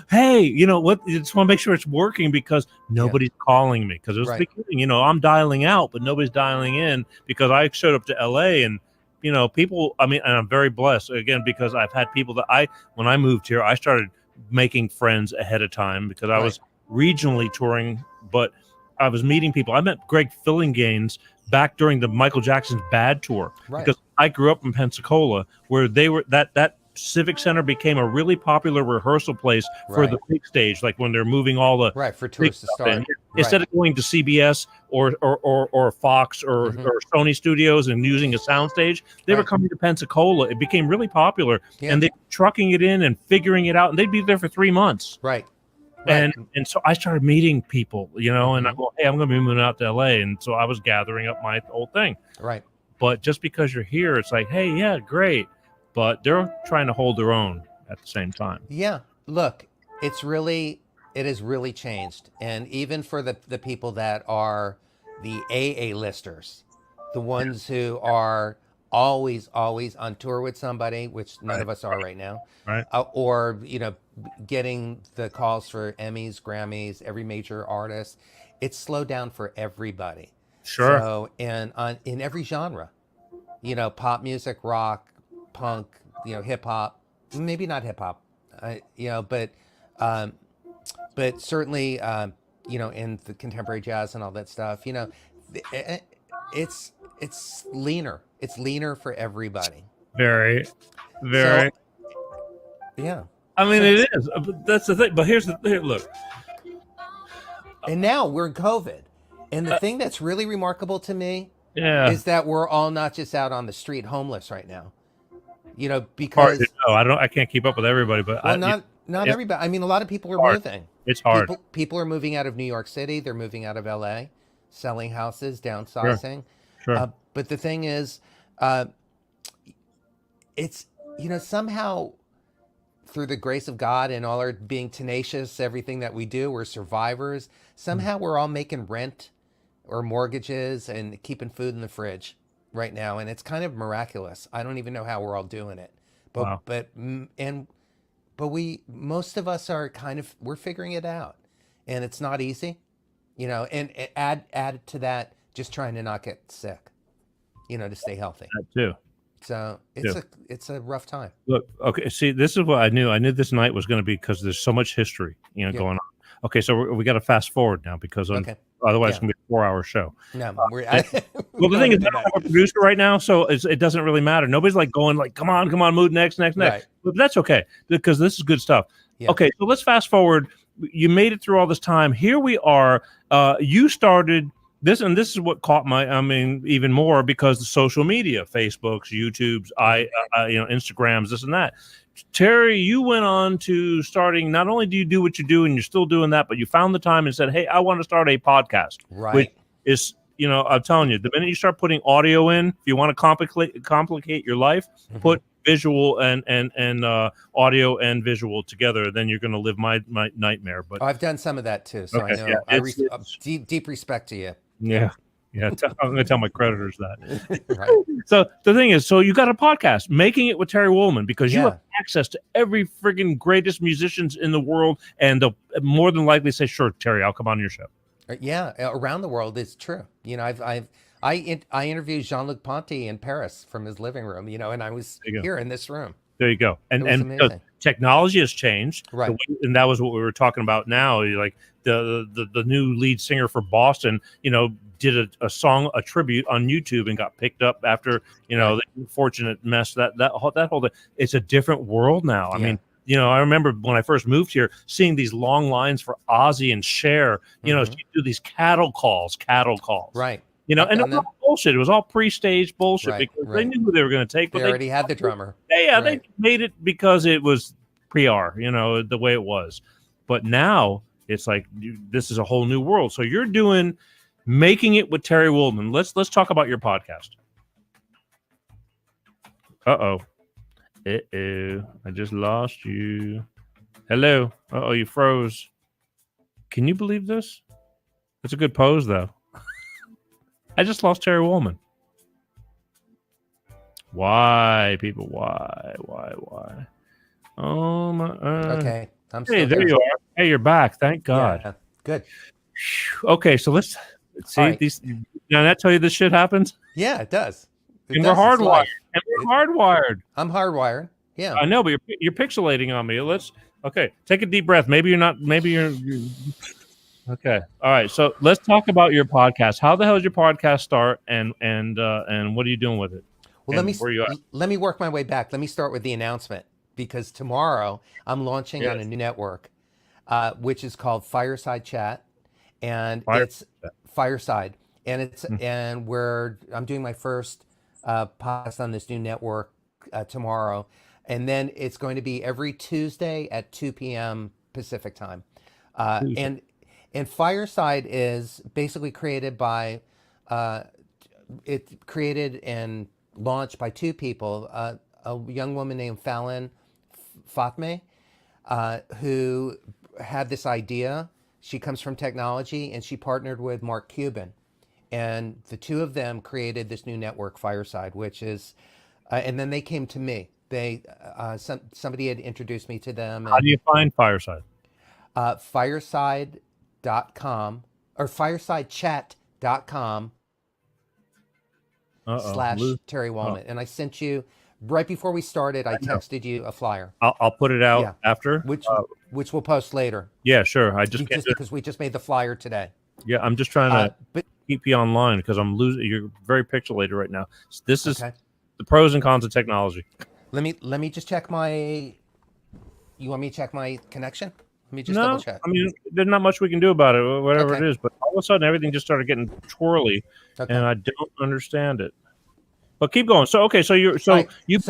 hey, you know what? I just want to make sure it's working because nobody's calling me. Because it was the beginning, you know, I'm dialing out, but nobody's dialing in because I showed up to LA and, you know, people, I mean, and I'm very blessed again, because I've had people that when I moved here, I started making friends ahead of time because I was regionally touring, but I was meeting people. I met Greg Fillinganes back during the Michael Jackson's Bad tour because I grew up in Pensacola where they were that Civic Center became a really popular rehearsal place for the big stage, like when they're moving all the for tourists to start. Instead of going to CBS or Fox or Sony Studios and using a soundstage, they were coming to Pensacola. It became really popular, and they were trucking it in and figuring it out, and they'd be there for 3 months. And so I started meeting people, you know, and I go, hey, I'm going to be moving out to LA, and so I was gathering up my whole thing. But just because you're here, it's like, hey, yeah, great. But they're trying to hold their own at the same time. Yeah. Look, it has really changed. And even for the people that are the AA listers, the ones who are always on tour with somebody, which none of us are right now, or, you know, getting the calls for Emmys, Grammys, every major artist, it's slowed down for everybody. So, and in every genre, you know, pop music, rock, punk, you know, hip hop, maybe not hip hop, you know, but certainly, you know, in the contemporary jazz and all that stuff, you know, it's leaner. It's leaner for everybody. Very. So, yeah. I mean, it is. But that's the thing. But here's look. And now we're in COVID. And the thing that's really remarkable to me is that we're all not just out on the street homeless right now. You know, because I can't keep up with everybody, but not everybody. I mean, a lot of people are moving. It's hard. People are moving out of New York City. They're moving out of LA, selling houses, downsizing. Sure. But the thing is, it's, you know, somehow through the grace of God and all our being tenacious, everything that we do, we're survivors. Somehow we're all making rent or mortgages and keeping food in the fridge right now, and it's kind of miraculous. I don't even know how we're all doing it, but we, most of us are we're figuring it out, and it's not easy, you know. And add to that, just trying to not get sick, you know, to stay healthy. That too. So it's a rough time. Look, okay. See, this is what I knew. I knew this night was going to be because there's so much history, you know, going on. Okay, so we got to fast forward now because otherwise it's going to be a 4-hour show. No, well, the thing is, I don't have a producer right now, so it doesn't really matter. Nobody's like going like, come on, move next. But that's okay because this is good stuff. Yeah. Okay, so let's fast forward. You made it through all this time. Here we are. You started this, and this is what caught even more because the social media, Facebooks, YouTubes, you know, Instagrams, this and that. Terry, you went on to starting, not only do you do what you do and you're still doing that, but you found the time and said, hey, I want to start a podcast. Which is, you know, I'm telling you, the minute you start putting audio in, if you want to complicate your life, put visual and audio and visual together, then you're going to live my nightmare. But I've done some of that too, so Okay, I know. yeah, Deep respect to you. yeah. I'm going to tell my creditors that. Right. So the thing is, so you got a podcast, Making It with Terry Wollman, because you Yeah. have access to every friggin' greatest musicians in the world, and they'll more than likely say, "Sure, Terry, I'll come on your show." Yeah, around the world, it's true. You know, I interviewed Jean-Luc Ponty in Paris from his living room. You know, and I was There you go. here in this room. There you go. It was And amazing. technology has changed, Right? And that was what we were talking about now. Like the new lead singer for Boston, did a song, a tribute on YouTube, and got picked up after the unfortunate mess that whole thing. It's a different world now. I mean, I remember when I first moved here, seeing these long lines for Ozzy and Cher. She'd do these cattle calls, Right. and it was all bullshit. It was all pre-staged bullshit Right, because they knew who they were going to take. They But already had the drummer. They made it because it was PR, the way it was. But now it's like this is a whole new world. So you're doing Making It with Terry Wollman. Let's talk about your podcast. Uh-oh. I just lost you. Hello. Uh-oh, you froze. Can you believe this? It's a good pose, though. I just lost Terry Wollman. Why, people? Why? Oh, my. Okay. I'm still Hey, there here. you are. Hey, you're back. Thank God. Yeah, good. Okay, so let's see All right. these. Now that tell you this shit happens, Yeah, it does. It and does. we're It's hardwired. life. And we're hardwired. I'm hardwired. Yeah. I know, but you're pixelating on me. Okay. Take a deep breath. Maybe you're not. Maybe you're. Okay. All right. So let's talk about your podcast. How the hell did your podcast start, and what are you doing with it? Well, And where you at? let me work my way back. Let me start with the announcement, because tomorrow I'm launching on a new network, which is called Fireside Chat, and it's Fireside, and it's and I'm doing my first podcast on this new network tomorrow, and then it's going to be every Tuesday at 2 p.m. Pacific time, and Fireside is basically created by created and launched by two people, a young woman named Fallon Fatme, who had this idea. She comes from technology, and she partnered with Mark Cuban, and the two of them created this new network, Fireside, which is, and then they came to me. They somebody had introduced me to them. How do you find Fireside? Fireside.com or firesidechat.com / Terry Wollman. And I sent you right before we started. I texted you a flyer. I'll put it out after, which we'll post later. Yeah, sure. I just can't because we just made the flyer today. Yeah, I'm just trying to keep you online because I'm losing. You're very pixelated right now. This is the pros and cons of technology. Let me just check my. You want me to check my connection? Let me just double check. I mean, there's not much we can do about it, whatever it is. But all of a sudden, everything just started getting twirly, and I don't understand it. But keep going. So what have you've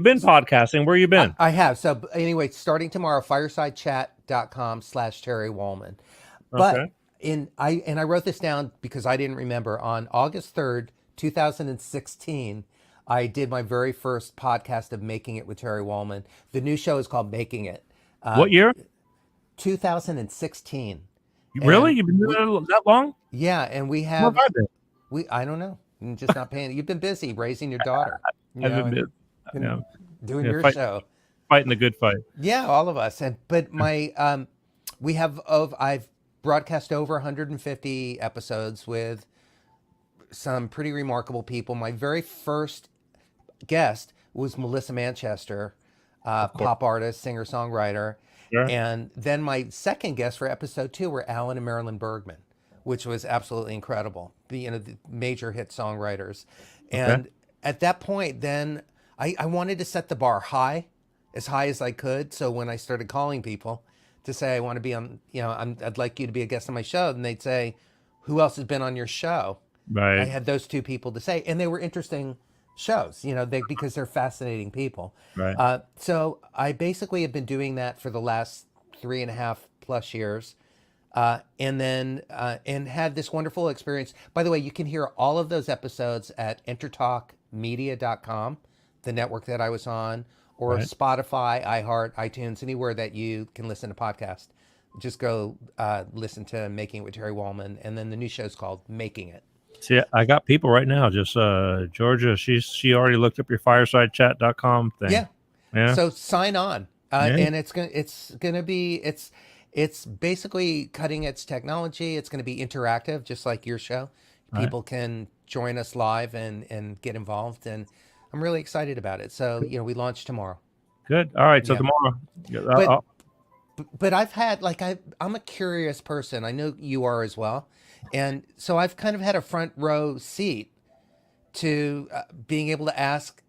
been podcasting? Where you been? I have. So anyway, starting tomorrow, firesidechat.com / Terry Wollman. But I wrote this down because I didn't remember. On August 3rd, 2016, I did my very first podcast of Making It with Terry Wollman. The new show is called Making It. What year? 2016. Really? You've been doing that long? Yeah, and we have. Where have I been? I don't know. I'm just not paying. You've been busy raising your daughter. Doing your show, fighting the good fight. Yeah, all of us. But my I've broadcast over 150 episodes with some pretty remarkable people. My very first guest was Melissa Manchester, pop artist, singer songwriter. Sure. And then my second guest for episode 2 were Alan and Marilyn Bergman, which was absolutely incredible. The major hit songwriters. And at that point, then I wanted to set the bar high as I could. So when I started calling people to say, I want to be on, I'd like you to be a guest on my show. And they'd say, who else has been on your show? Right. I had those two people to say, and they were interesting shows, because they're fascinating people. Right. So I basically have been doing that for the last 3.5+ years. And then had this wonderful experience. By the way, you can hear all of those episodes at entertalkmedia.com. the network that I was on, or Right. Spotify, iHeart, iTunes, anywhere that you can listen to podcasts. Just go listen to Making It with Terry Wollman, and then the new show's called Making It. See, I got people right now. Just Georgia, she already looked up your firesidechat.com thing. Yeah. Yeah. So sign on, Yeah. and it's gonna be it's basically cutting edge technology. It's gonna be interactive, just like your show. Right. People can join us live and get involved, and I'm really excited about it. So we launch tomorrow. Good. All right. So Yeah. tomorrow. But I've had I'm a curious person. I know you are as well, and so I've kind of had a front row seat to being able to ask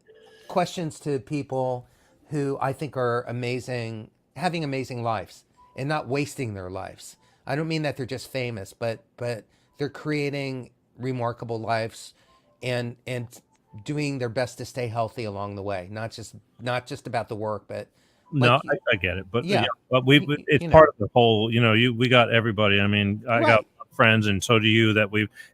questions to people who I think are amazing, having amazing lives and not wasting their lives. I don't mean that they're just famous, but they're creating remarkable lives and doing their best to stay healthy along the way. Not just about the work, but No, I get it, but Yeah. but it's part of the whole. We got everybody. I mean, I got friends, and so do you.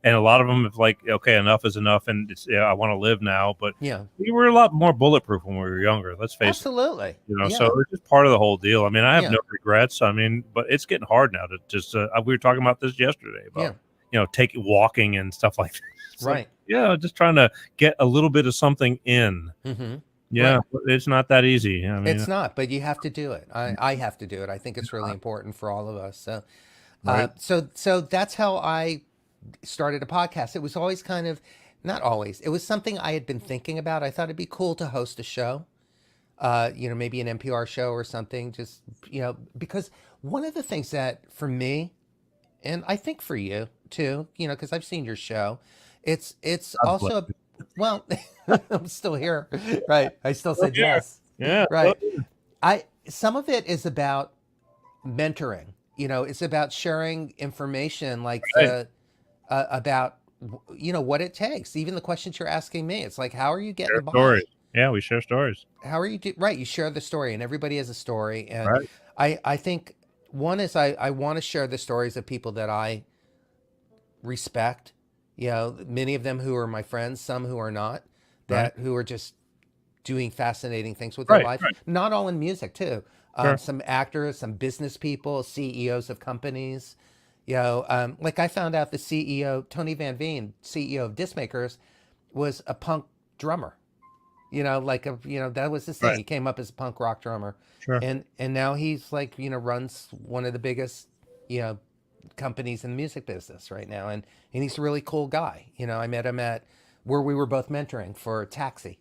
And a lot of them have okay, enough is enough, and I want to live now. But we were a lot more bulletproof when we were younger. Let's face absolutely. it. So it's just part of the whole deal. I mean, I have no regrets. I mean, but it's getting hard now to just. We were talking about this yesterday about walking and stuff like that. So, Right. just trying to get a little bit of something in. Mm-hmm. Yeah, but it's not that easy. I mean, It's not, but you have to do it. I have to do it. I think it's really important for all of us. So, Right. so that's how I started a podcast. It was always not always. It was something I had been thinking about. I thought it'd be cool to host a show, maybe an NPR show or something. Just because one of the things that for me, and I think for you too, because I've seen your show, it's also. Well, I'm still here, right? I still said yes. Yeah, right. Some of it is about mentoring. It's about sharing information, about what it takes. Even the questions you're asking me, it's like, how are you getting by? Stories. Yeah, we share stories. How are you right? You share the story, and everybody has a story. And Right. I think one is I want to share the stories of people that I respect. Many of them who are my friends, some who are not, who are just doing fascinating things with their life. Right. Not all in music too. Sure. Some actors, some business people, CEOs of companies. I found out the CEO, Tony Van Veen, CEO of Discmakers, was a punk drummer. That was his thing. Right. He came up as a punk rock drummer. Sure. And now he's runs one of the biggest, companies in the music business right now, and he's a really cool guy. I met him at where we were both mentoring for Taxi,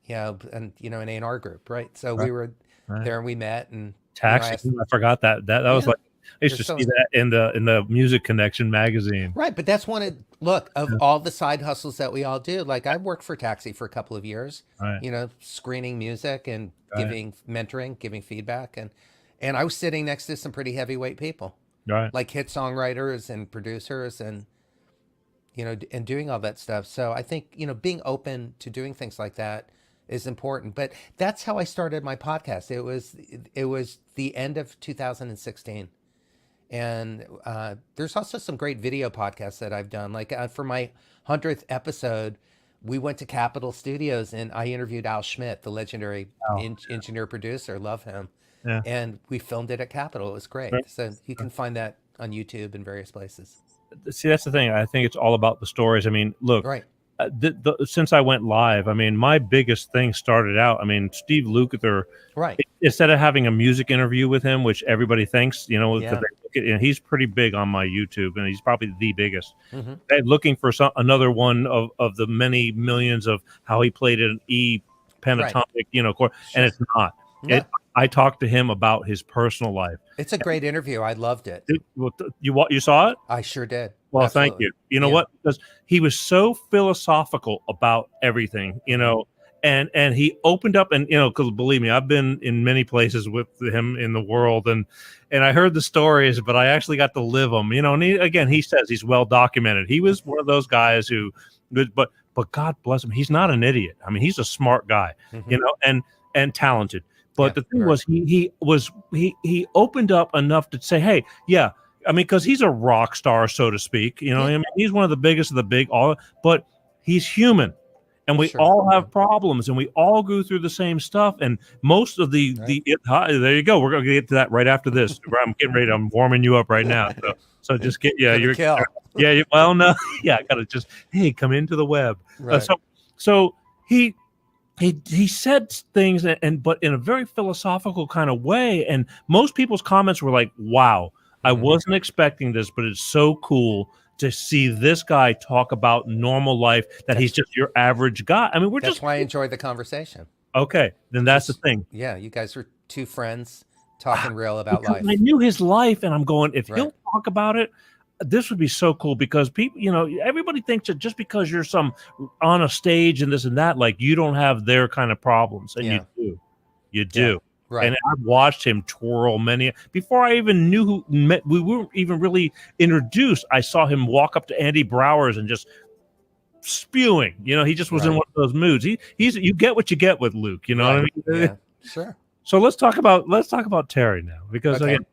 and an A&R group, right? So we were there and we met, and Taxi. I forgot that was like I used to see that in the Music Connection magazine. Right, but that's one of all the side hustles that we all do. Like I worked for Taxi for a couple of years, screening music and giving mentoring, giving feedback, and I was sitting next to some pretty heavyweight people. Right. Like hit songwriters and producers and and doing all that stuff. So I think, being open to doing things like that is important. But that's how I started my podcast. It was the end of 2016. And there's also some great video podcasts that I've done. Like for my 100th episode, we went to Capitol Studios and I interviewed Al Schmidt, the legendary engineer producer. Love him. Yeah. And we filmed it at Capitol. It was great. Right. So you can find that on YouTube and various places. See, that's the thing. I think it's all about the stories. I mean, look, Right. Since I went live, I mean, my biggest thing started out, Steve Lukather, Right. Instead of having a music interview with him, which everybody thinks, Yeah. and he's pretty big on my YouTube, and he's probably the biggest. Mm-hmm. Looking for another one of the many millions of how he played an E pentatonic, chord, and it's not. Yeah. I talked to him about his personal life. It's a great interview. I loved it. You saw it? I sure did. Well, Absolutely. thank you. You know what? Because he was so philosophical about everything, and he opened up, and because believe me, I've been in many places with him in the world, and I heard the stories, but I actually got to live them. And he says he's well documented. He was one of those guys who, but God bless him, he's not an idiot. He's a smart guy, and talented. But the thing was, he opened up enough to say, hey, yeah. Because he's a rock star, so to speak. He's one of the biggest of the big, but he's human. and we Sure. all have problems, and we all go through the same stuff. And most of the there you go. We're going to get to that right after this. I'm getting ready. I'm warming you up right now. So just get you're kill. Well, no, I got to just come into the web. Right. So he said things, but in a very philosophical kind of way. And most people's comments were like, "Wow, I wasn't expecting this, but it's so cool to see this guy talk about normal life, that he's just your average guy." I mean, That's why I enjoyed the conversation. Okay, then that's the thing. Yeah, you guys were two friends talking real about Because life. I knew his life, and I'm going, if he'll talk about it, this would be so cool, because people, everybody thinks that just because you're on a stage and this and that, like you don't have their kind of problems, and you do. Yeah. Right. And I've watched him twirl many. Before I even knew we weren't even really introduced, I saw him walk up to Andy Brower's and just spewing. He just was in one of those moods. He's you get what you get with Luke. You know what I mean? Yeah. Sure. So let's talk about Terry now, because again,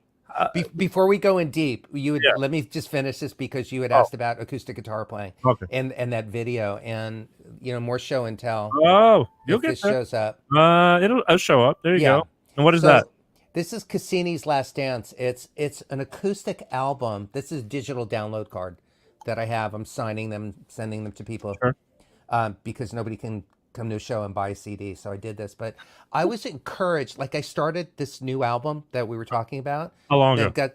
before we go in deep, let me just finish this, because you had asked about acoustic guitar playing, and that video, and more show and tell. Oh, you'll if get this that. shows up. It'll show up. There you go. And what is that? This is Cassini's Last Dance. It's an acoustic album. This is a digital download card that I have. I'm signing them, sending them to people, because nobody can come to a show and buy a CD. So I did this, but I was encouraged. Like, I started this new album that we were talking about. How long ago? Got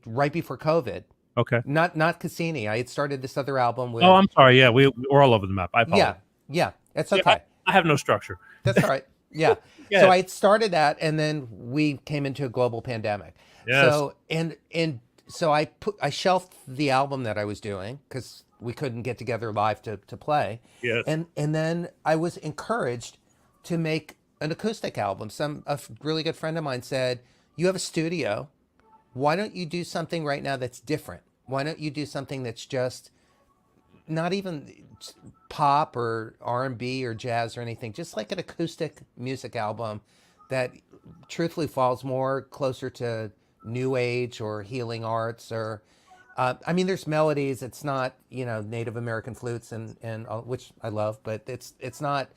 right before COVID. Okay. Not Cassini. I had started this other album with. Oh, I'm sorry. Yeah, we're all over the map. I apologize. Yeah. That's okay. I have no structure. That's all right. Yeah. So I started that, and then we came into a global pandemic. Yes. So so I shelved the album that I was doing, because we couldn't get together live to play. Yes. And then I was encouraged to make an acoustic album. A really good friend of mine said, "You have a studio. Why don't you do something right now that's different? Why don't you do something that's just not even pop or R&B or jazz or anything, just like an acoustic music album that truthfully falls more closer to new age or healing arts, or I mean, there's melodies. It's not Native American flutes and which I love, but it's not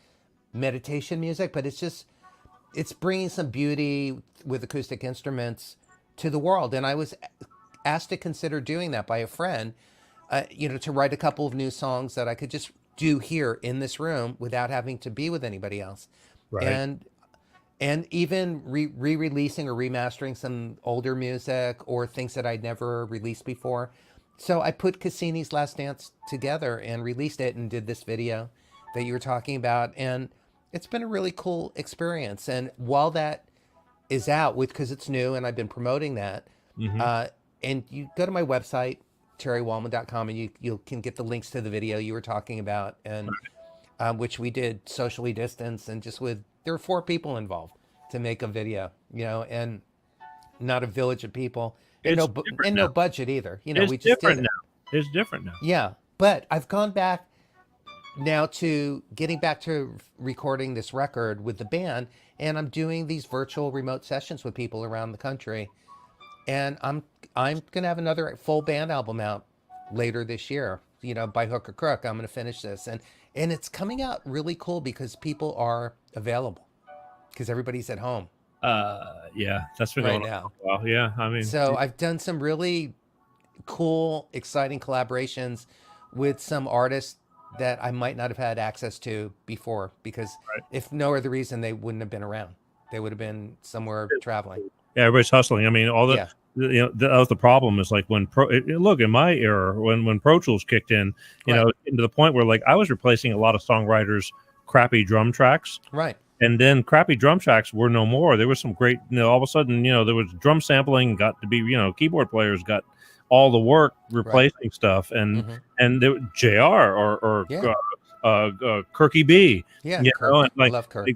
meditation music, but it's bringing some beauty with acoustic instruments to the world." And I was asked to consider doing that by a friend, to write a couple of new songs that I could just do here in this room without having to be with anybody else. Right. And even re-releasing or remastering some older music or things that I'd never released before. So I put Cassini's Last Dance together and released it, and did this video that you were talking about. And it's been a really cool experience. And while that is out, because it's new and I've been promoting that, and you go to my website, terrywollman.com, and you can get the links to the video you were talking about, and which we did socially distanced, and there were 4 people involved to make a video, and not a village of people, and no budget either. It's we just different did it. now. It's different now. Yeah, but I've gone back now to getting back to recording this record with the band, and I'm doing these virtual remote sessions with people around the country, and I'm gonna have another full band album out later this year. By hook or crook, I'm gonna finish this, and it's coming out really cool because people are available, because everybody's at home. Yeah, that's been right going on now. for a while. Yeah, I mean, So I've done some really cool, exciting collaborations with some artists that I might not have had access to before, because if no other reason, they wouldn't have been around. They would have been somewhere traveling. Yeah, everybody's hustling. I mean, all the that was the problem. Is like when look, in my era, when Pro Tools kicked in, into the point where like I was replacing a lot of songwriters' crappy drum tracks. Right. And then crappy drum tracks were no more. There was some great, all of a sudden, there was drum sampling got to be, keyboard players got all the work replacing stuff, and there was JR or Kirky B. Yeah, Kirk. I love Kirk.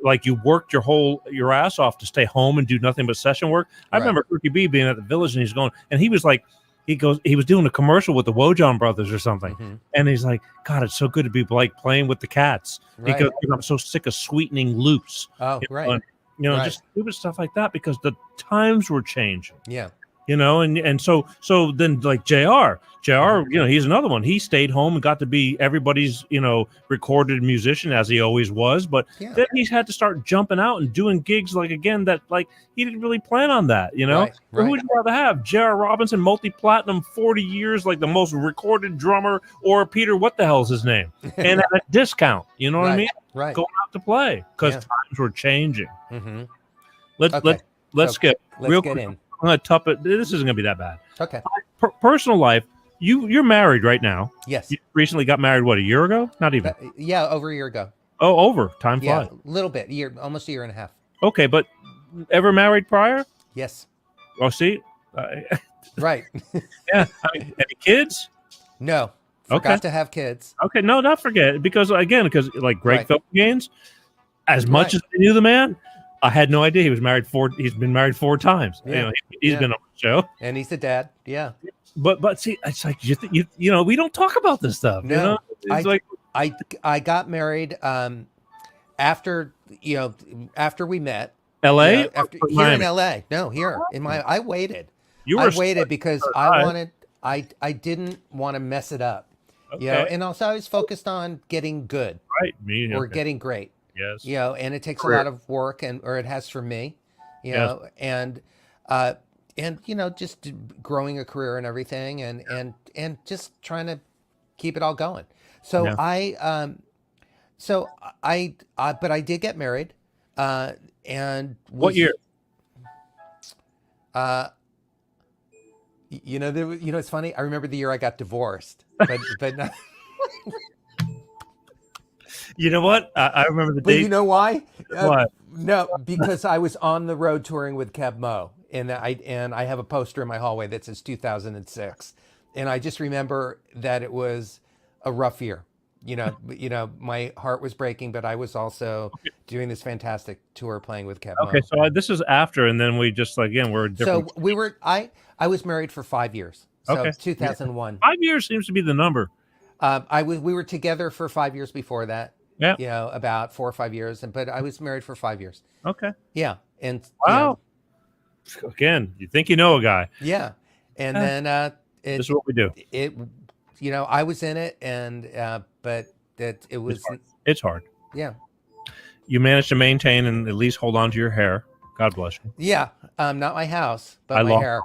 Like you worked your ass off to stay home and do nothing but session work. I remember Kirky B being at the Village, and he's going, and he was like, he was doing a commercial with the Wojan Brothers or something, and he's like, God, it's so good to be like playing with the cats, because I'm so sick of sweetening loops. Oh, just stupid stuff like that, because the times were changing. Yeah. and so then like JR, he's another one. He stayed home and got to be everybody's, recorded musician as he always was. But then he's had to start jumping out and doing gigs that he didn't really plan on that, Right. Who would you rather have? J.R. Robinson, multi-platinum, 40 yeyears, like the most recorded drummer, or Peter, what the hell's his name? And at a discount, you know what I mean? Right. Going out to play because times were changing. Mm-hmm. Let's get real quick. in. I'm going to tough it. This isn't going to be that bad. Okay. Personal life. You're married right now. Yes. You recently got married, what, a year ago? Not even. Over a year ago. Oh, over. Time flies. Yeah, a little bit. Almost a year and a half. Okay, but ever married prior? Yes. Oh, see? Right. Yeah. Any kids? No. Forgot to have kids. Okay, no, not forget. Because like Greg Philgaines, as much as I knew the man, I had no idea he was married he's been married 4 times. Yeah. He's been on the show. And he's a dad. Yeah. But see, it's like we don't talk about this stuff. No. It's I got married after we met. LA? Here in LA. No, here in I waited. I waited because I didn't want to mess it up. Okay. And also I was focused on getting good. Right. Getting great. Yes. And it takes a lot of work or it has for me, and just growing a career and everything and just trying to keep it all going. So but I did get married, and what year? It's funny. I remember the year I got divorced, but not. You know what? I remember the But date. you know why? What? No, because I was on the road touring with Keb Mo, and I have a poster in my hallway that says 2006, and I just remember that it was a rough year. My heart was breaking, but I was also doing this fantastic tour playing with Keb Mo. Okay, so this is after, and then we just we're different. So we were. I was married for 5 years. So 2001. 5 years seems to be the number. We were together for 5 years before that. Yeah. About 4 or 5 years, but I was married for 5 years. Okay. Yeah, and wow. Again, you think you know a guy. Yeah, and then this is what we do. I was in it, but it was. It's hard. Yeah. You managed to maintain and at least hold on to your hair. God bless you. Yeah, not my house, but my hair.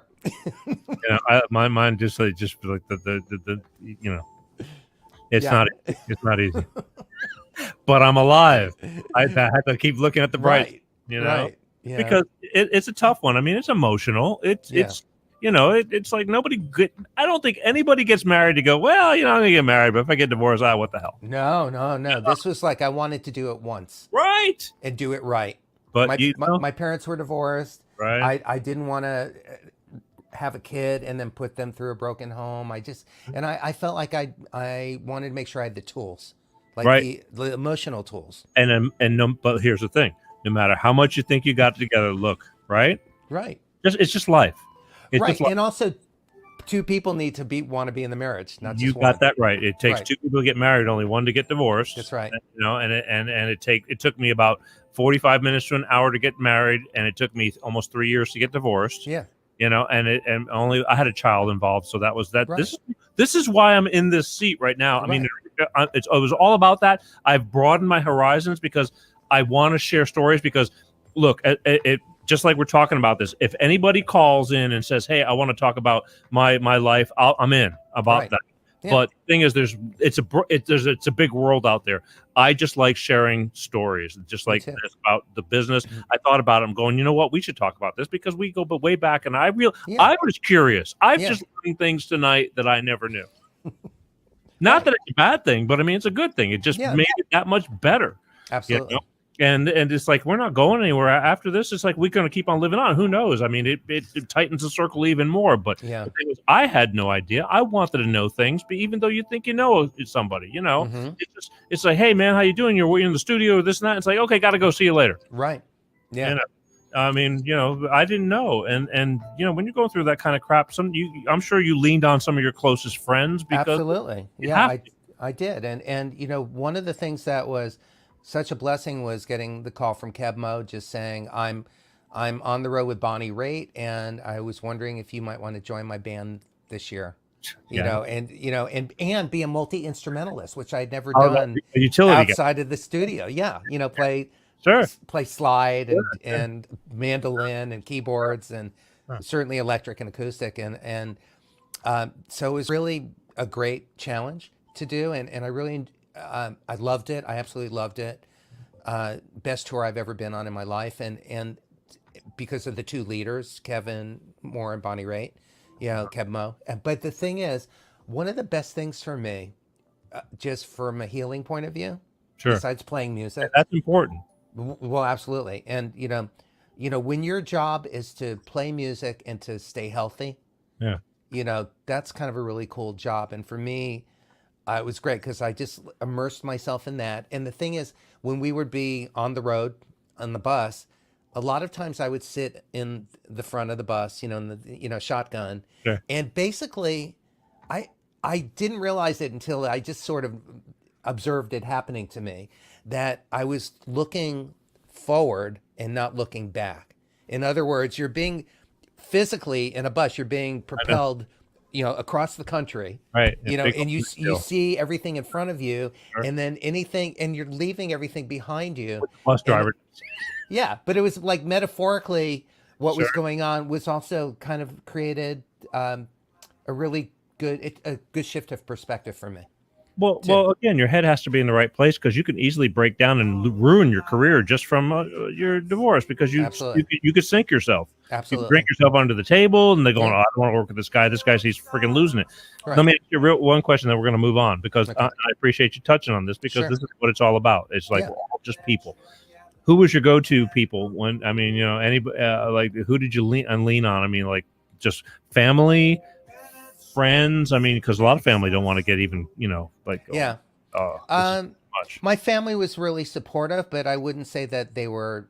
My mind just like the It's not easy. But I'm alive. I had to keep looking at the bright, Right. Yeah. Because it's a tough one. I mean, it's emotional. It's like I don't think anybody gets married to go, well, I'm gonna get married, but if I get divorced, what the hell? No. This was like I wanted to do it once, right, and do it right. But my parents were divorced. Right. I didn't want to have a kid and then put them through a broken home. I felt like I wanted to make sure I had the tools, like the emotional tools. But here's the thing: no matter how much you think you got together, look, right. It's just life. And also, 2 people need to want to be in the marriage, not just you one. got that right. It takes 2 people to get married, only one to get divorced. That's right. It took me about 45 minutes to an hour to get married, and it took me almost 3 years to get divorced. Yeah. And only I had a child involved, so that was that. Right. This is why I'm in this seat right now. I mean, it was all about that. I've broadened my horizons because I want to share stories. Because look, it just like we're talking about this. If anybody calls in and says, "Hey, I want to talk about my life," I'm in about that. Yeah. But the thing is, it's a big world out there. I just like sharing stories, just like this about the business. Mm-hmm. I thought about it. I'm going, you know what? We should talk about this because we go way back. And I was curious. I've just learned things tonight that I never knew. Not that it's a bad thing, but I mean, it's a good thing. It just made it that much better. Absolutely. And it's like, we're not going anywhere after this. It's like, we're going to keep on living on. Who knows? I mean, it tightens the circle even more. But the thing is, I had no idea. I wanted to know things, but even though you think you know somebody, Mm-hmm. it's like, hey, man, how you doing? You're in the studio, this and that. It's like, okay, got to go. See you later. Right. Yeah. I mean, I didn't know. And when you're going through that kind of crap, I'm sure you leaned on some of your closest friends. Because absolutely. Yeah, I did. And one of the things that was such a blessing was getting the call from Keb Mo just saying, I'm I'm on the road with Bonnie Raitt, and I was wondering if you might want to join my band this year. You know, and be a multi-instrumentalist, which I'd never done a utility outside of the studio. Yeah, you know, play slide and mandolin and keyboards and certainly electric and acoustic, and so it was really a great challenge to do, and I really I loved it. I absolutely loved it. Best tour I've ever been on in my life, and because of the two leaders, Kevin Moore and Bonnie Raitt. Kev Mo. But the thing is, one of the best things for me, just from a healing point of view, besides playing music, that's important. Well, absolutely. And you know, when your job is to play music and to stay healthy, you know, that's kind of a really cool job. And for me, it was great because I just immersed myself in that. And the thing is, when we would be on the road on the bus, a lot of times I would sit in the front of the bus, you know, in the shotgun, and basically, I didn't realize it until I just sort of observed it happening to me, that I was looking forward and not looking back. In other words, you're being physically in a bus, you're being propelled, you know, across the country, right? You know, and you see everything in front of you, and then anything, and you're leaving everything behind you. Bus driver. Yeah, but it was like metaphorically what was going on was also kind of created a really good shift of perspective for me. Well, again, your head has to be in the right place, because you can easily break down and ruin your career just from your divorce, because you could sink yourself. Absolutely. You drink yourself under the table, and they're going, "Oh, I don't want to work with this guy. This guy's he's freaking losing it." Right. Let me ask you one question, then we're going to move on, because I appreciate you touching on this, because this is what it's all about. It's like we're all just people. Who was your go-to people when? I mean, you know, like who did you lean on? I mean, like just family, friends. I mean, because a lot of family don't want to get even, you know, like much. My family was really supportive, but I wouldn't say that they were.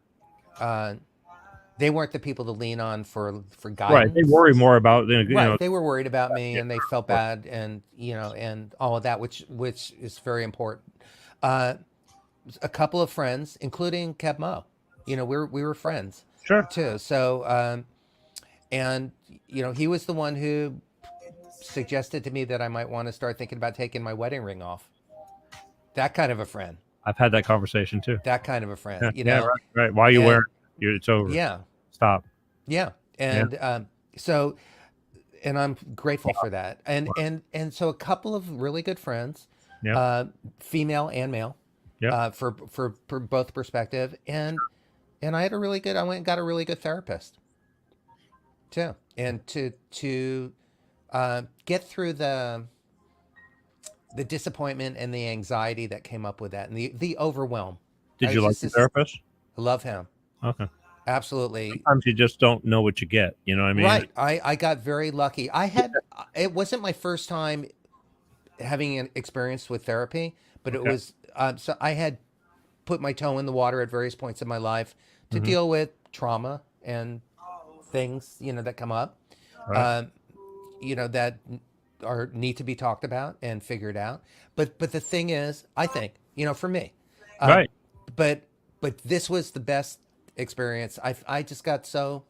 They weren't the people to lean on for guidance. Right, they worry more about you know. They were worried about me, and they felt bad, and you know, and all of that, which is very important. A couple of friends, including Kev Mo, you know, we were friends, too. So, and you know, he was the one who suggested to me that I might want to start thinking about taking my wedding ring off. That kind of a friend. I've had that conversation too. That kind of a friend, you know. Right. Why are you wearing? It's over. Yeah. Stop. Yeah. And so, and I'm grateful for that. And so a couple of really good friends, female and male, for both perspective. And I had I went and got a really good therapist too. And to get through the disappointment and the anxiety that came up with that, and the overwhelm. Did you like the therapist? I love him. Okay. Absolutely. Sometimes you just don't know what you get. You know what I mean? Right. I got very lucky. It wasn't my first time having an experience with therapy, but it was, so I had put my toe in the water at various points in my life to deal with trauma and things, you know, that come up, you know, that need to be talked about and figured out. But the thing is, I think, you know, for me, but this was the best experience. I just got so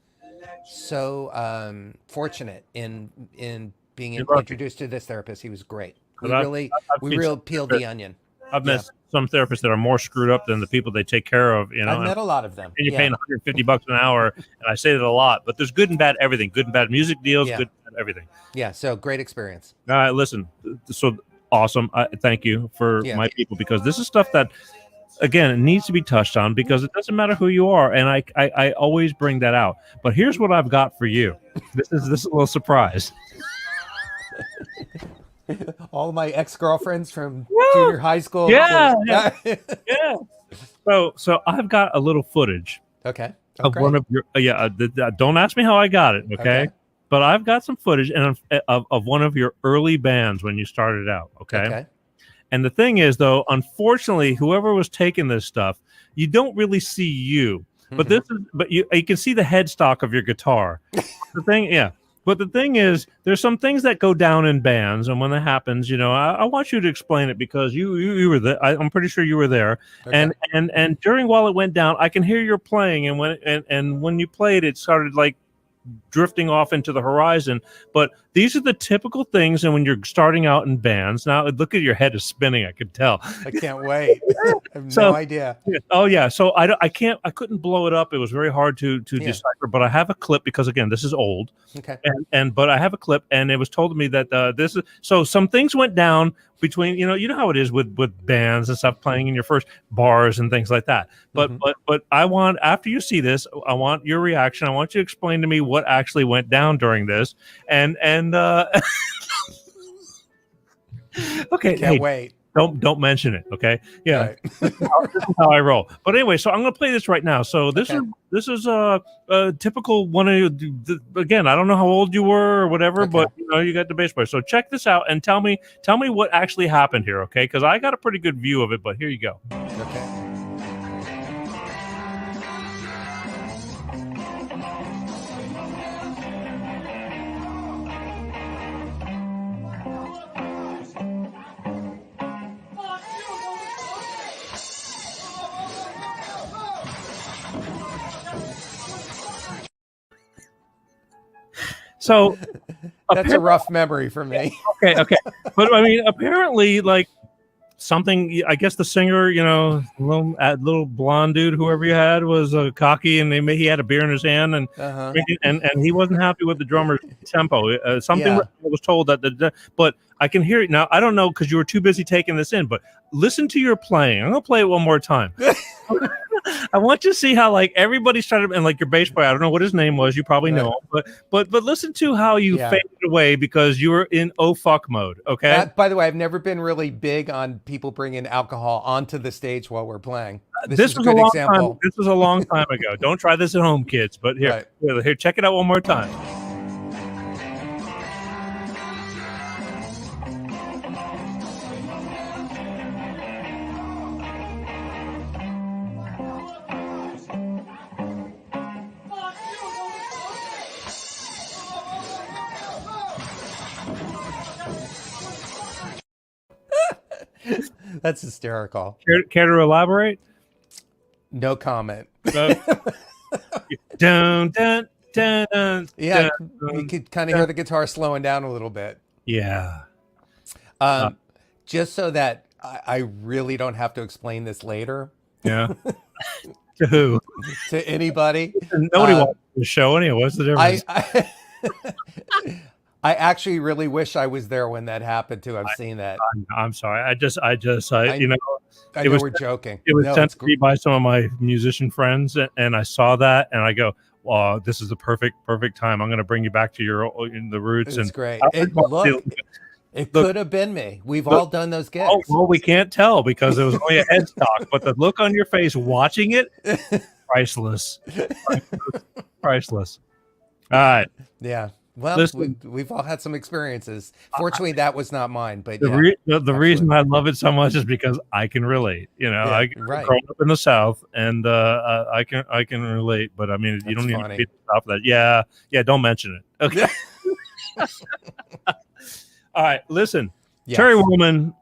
fortunate in being introduced to this therapist. He was great. We really peeled the onion. I've met some therapists that are more screwed up than the people they take care of. You know, I've met a lot of them. And you're paying $150 an hour, and I say that a lot. But there's good and bad everything. Good and bad music deals. Good and bad everything. Yeah. So great experience. All right, listen. So awesome. Thank you for my people, because this is stuff that, again, it needs to be touched on, because it doesn't matter who you are, and I always bring that out. But here's what I've got for you. This is a little surprise. All my ex-girlfriends from junior high school. Yeah. So I've got a little footage. Okay. Of one of your don't ask me how I got it. Okay. But I've got some footage of one of your early bands when you started out. Okay. And the thing is, though, unfortunately, whoever was taking this stuff, you don't really see you. But you can see the headstock of your guitar. The thing, But the thing is, there's some things that go down in bands, and when that happens, I want you to explain it because you were there. I'm pretty sure you were there. Okay. And during while it went down, I can hear you're playing, and when you played, it started like drifting off into the horizon. But these are the typical things, and when you're starting out in bands, now look at your head is spinning. I could tell. I can't wait. I have So- no idea. Oh yeah. So I couldn't blow it up. It was very hard to decipher. But I have a clip because again, this is old. Okay. But I have a clip, and it was told to me that this is so some things went down between you know how it is with bands and stuff playing in your first bars and things like that. But I want, after you see this, I want your reaction. I want you to explain to me what actually went down during this. And okay, Can't wait. Don't mention it, okay? Yeah, Right. this is how I roll. But anyway, so I'm going to play this right now. So this is a typical one of you. Again, I don't know how old you were or whatever, but you got the bass player. So check this out and tell me what actually happened here, okay? Because I got a pretty good view of it. But here you go. Okay. So That's a rough memory for me. okay. But I mean, apparently, like something. I guess the singer, little blonde dude, whoever you had, was cocky, and he had a beer in his hand, and and he wasn't happy with the drummer's tempo. Something was told but I can hear it now. I don't know because you were too busy taking this in, but listen to your playing. I'm gonna play it one more time. I want you to see how like everybody started, and like your bass player, I don't know what his name was, you probably know him, but listen to how you faded away because you were in oh fuck mode. Okay. By the way, I've never been really big on people bringing alcohol onto the stage while we're playing. This is a good example. This was a long time ago. Don't try this at home, kids. But here, check it out one more time. That's hysterical. Care to elaborate? No comment. Dun, dun, dun, Yeah, dun, you could kind of hear the guitar slowing down a little bit. Yeah. Just so that I really don't have to explain this later. Yeah. To who? To anybody. Nobody watches the show anyway. What's the difference? I actually really wish I was there when that happened too. I've seen that. I'm sorry. I know we're joking. It was sent to me by some of my musician friends, and I saw that, and I go, "Wow, this is the perfect time. I'm going to bring you back to the roots." It's and great. It could have been me. We've all done those gigs. Oh, well, we can't tell because it was only a headstock, but the look on your face watching it, priceless. Priceless. All right. Yeah. Well, Listen, we've all had some experiences. Fortunately, that was not mine. But the reason I love it so much is because I can relate. I grew up in the South, and I can relate. But I mean, you don't need to be stop that. Yeah. Don't mention it. Okay. All right. Listen, Terry Wollman,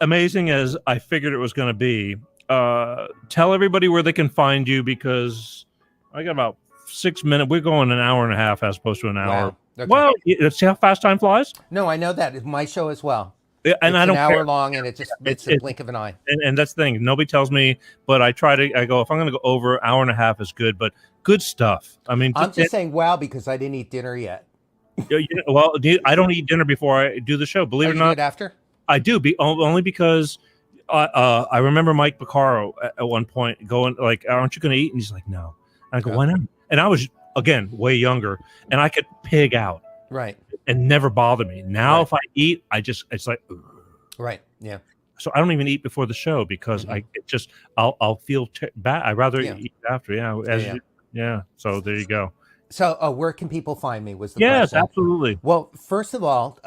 amazing as I figured it was going to be. Tell everybody where they can find you because I got about 6 minutes. We're going an hour and a half as opposed to an hour. Wow. Okay. Well, see how fast time flies? No, I know that. It's my show as well. Yeah, and I don't an hour care. long, and it's a blink of an eye. And that's the thing. Nobody tells me, but I go, if I'm going to go over an hour and a half is good, but good stuff. I mean, I'm just saying wow because I didn't eat dinner yet. Well, I don't eat dinner before I do the show. Believe it or not, after I do. Only because I remember Mike Piccaro at one point going like, "Aren't you going to eat?" And he's like, "No." And I go, "Why not?" And I was again way younger, and I could pig out, right, and never bother me. Now, if I eat, it's like, ugh. Right, yeah. So I don't even eat before the show because I'll feel bad. I'd rather eat after. Yeah. So there you go. So where can people find me was the yes, question. Absolutely. Well, first of all,